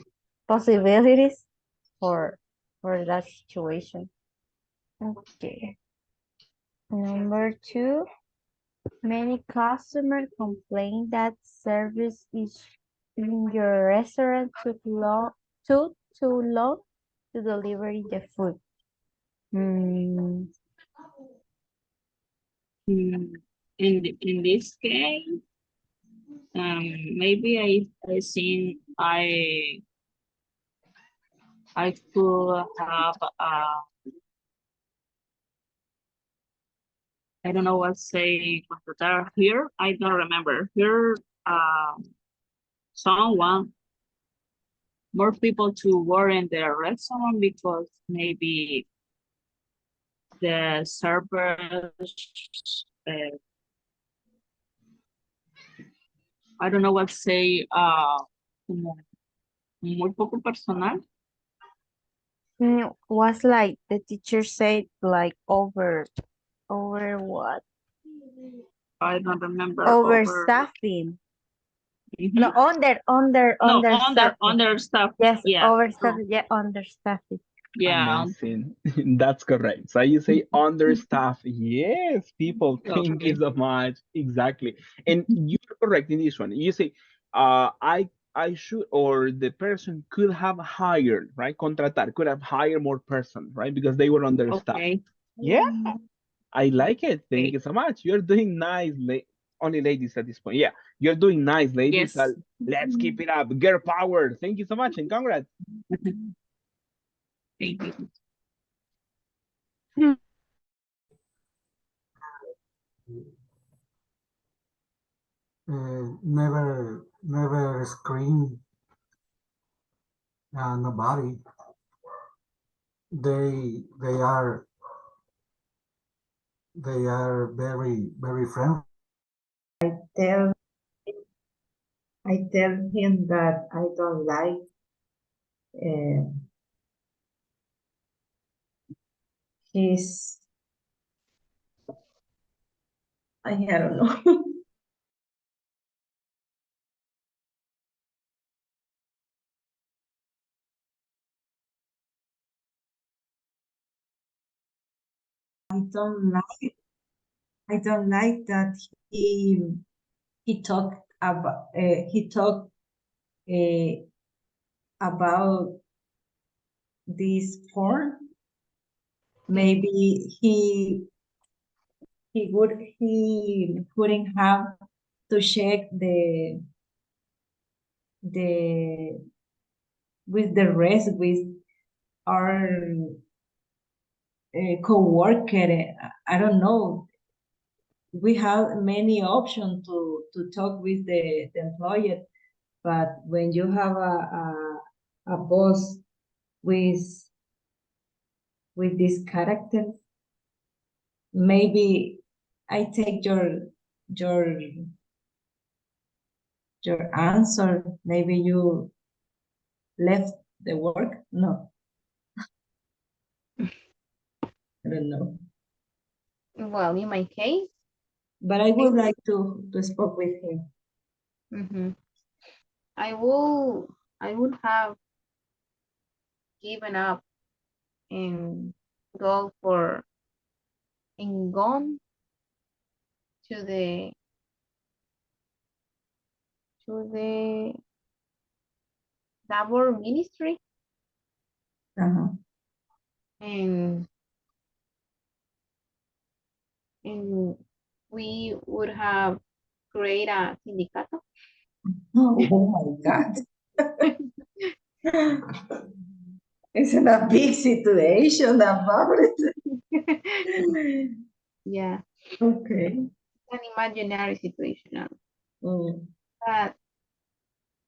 possibilities for that situation. Okay. Number two, many customers complain that service is in your restaurant too long to deliver the food. Mm, In this case, maybe I think I could have I don't know what say contratar here. I don't remember here. Someone more people to work in the restaurant because maybe the servers. I don't know what say. Como muy poco personal. was like the teacher said like over what? I don't remember over. Overstaffing. No, No, understaffing. under stuff. Yes, Yeah, true. overstaffing. Yeah, understaffing. Yeah. Amazing. That's correct. So you say understaffed. Yes, people, thank you Okay. so much. Exactly. And you're correct in this one. You say, I should, or the person could have hired, right? Contratar, could have hired more person, right? Because they were understaffed. Okay. Yeah, I like it. Thank Okay. you so much. You're doing nice, only ladies at this point. Yeah, you're doing nice, ladies. Yes. Let's keep it up. Girl power. Thank you so much and congrats. Thank you. never screen nobody. They are very friendly. Tell I tell him that I don't like his I don't know. don't like I don't like that he talked about this porn. Maybe he wouldn't have to check the with the rest with our co-worker. I don't know. We have many options to talk with the employer, but when you have a boss with this character, maybe I take your your answer. Maybe you left the work. No, I don't know. Well, in my case, But I would like to speak with him. I will I would have given up and go for and gone to the labor ministry and and we would have create a sindicato. Oh my God. It's in a big situation about it. Yeah. Okay. An imaginary situation. Mm. But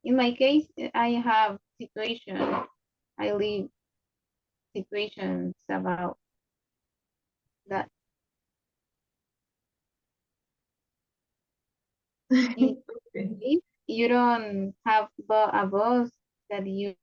in my case, I have I live situations about that. If you don't have a boss that you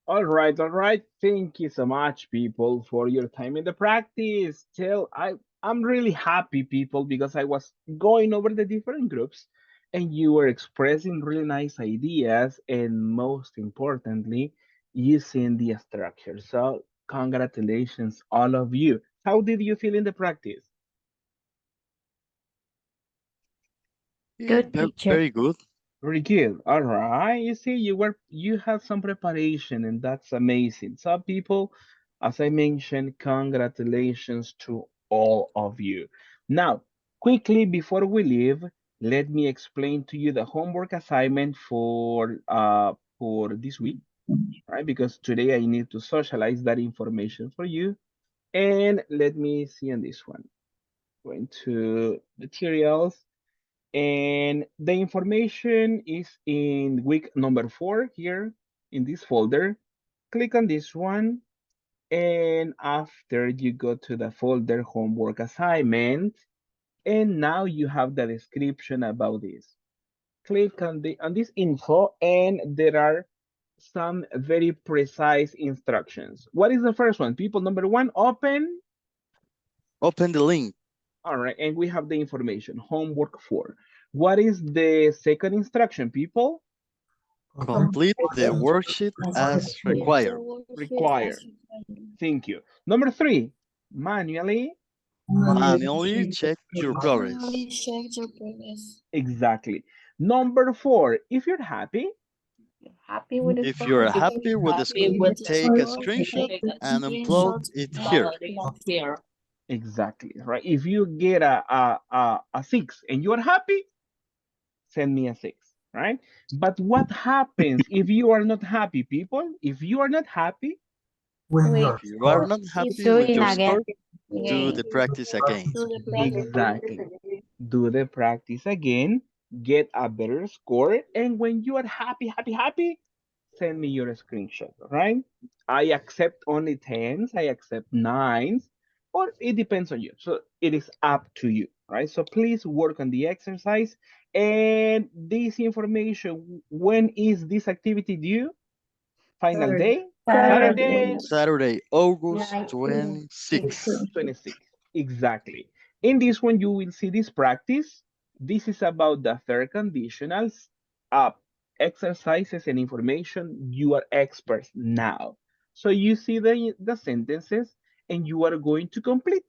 All right, all right. Thank you so much, people, for your time in the practice. I'm really happy, people, because I was going over the different groups and you were expressing really nice ideas and most importantly, using the structure. So congratulations, all of you. How did you feel in the practice? Good teacher. Very good. Very good. All right. You see, you had some preparation, and that's amazing. So, people, as I mentioned, congratulations to all of you. Now, quickly before we leave, let me explain to you the homework assignment for this week, right? Because today I need to socialize that information for you. And let me see on this one. Going to materials. And the information is in week number 4 here in this folder. Click on this one. And after you go to the folder homework assignment, and now you have the description about this. Click on this info and there are some very precise instructions. What is the first one? People, number 1, open Open the link. All right, and we have the information, homework 4. What is the second instruction, people? Complete the worksheet as required. Require. Thank you. Number 3, manually. Manually check your progress. check your progress. Exactly. Number 4, if you're happy. Happy with the If you're score. happy with the Happy score, with the take a score, screenshot take a and upload screenshot, it here. here. Exactly, right? If you get a 6 and you're happy, send me a 6, right? But what happens if you are not happy, people? If you are not happy, With We your If you are score. not keep happy with doing your again. score, do the practice again. Do the practice. exactly, do the practice again, get a better score, and when you are happy, send me your screenshot, right? I accept only 10s, I accept 9s, or it depends on you. So it is up to you, right? So please work on the exercise and this information. When is this activity due? Final day? Saturday, Saturday, August 26th. 26. Exactly. In this one, you will see this practice. This is about the third conditionals, uh, exercises and information. You are experts now. So you see the sentences and you are going to complete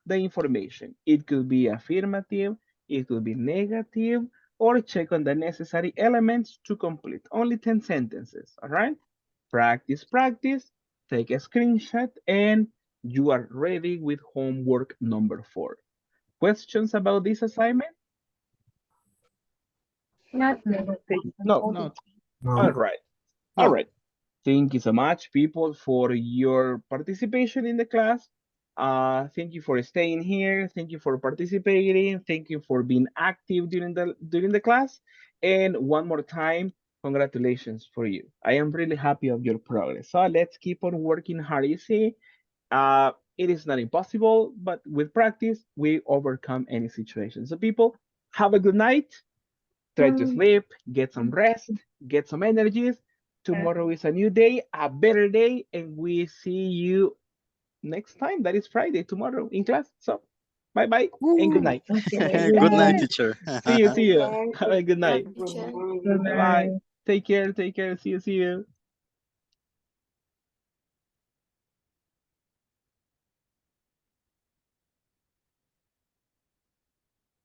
the information. It could be affirmative, it could be negative, or check on the necessary elements to complete. Only 10 sentences, all right? Practice, practice, take a screenshot, and you are ready with homework number 4. Questions about this assignment? No. No, All No. right. All no. right. Thank you so much, people, for your participation in the class. Thank you for staying here. Thank you for participating. Thank you for being active during the class. And one more time, congratulations for you. I am really happy of your progress. So let's keep on working hard. You see, it is not impossible, but with practice, we overcome any situation. So people, have a good night. Try to sleep, get some rest, get some energies. Tomorrow is a new day, a better day, and we see you next time. That is Friday, tomorrow in class. So bye bye and good Woo. night. Good night, Yay! teacher. See you. Have a good night. Teacher. Bye bye. Take care. See you.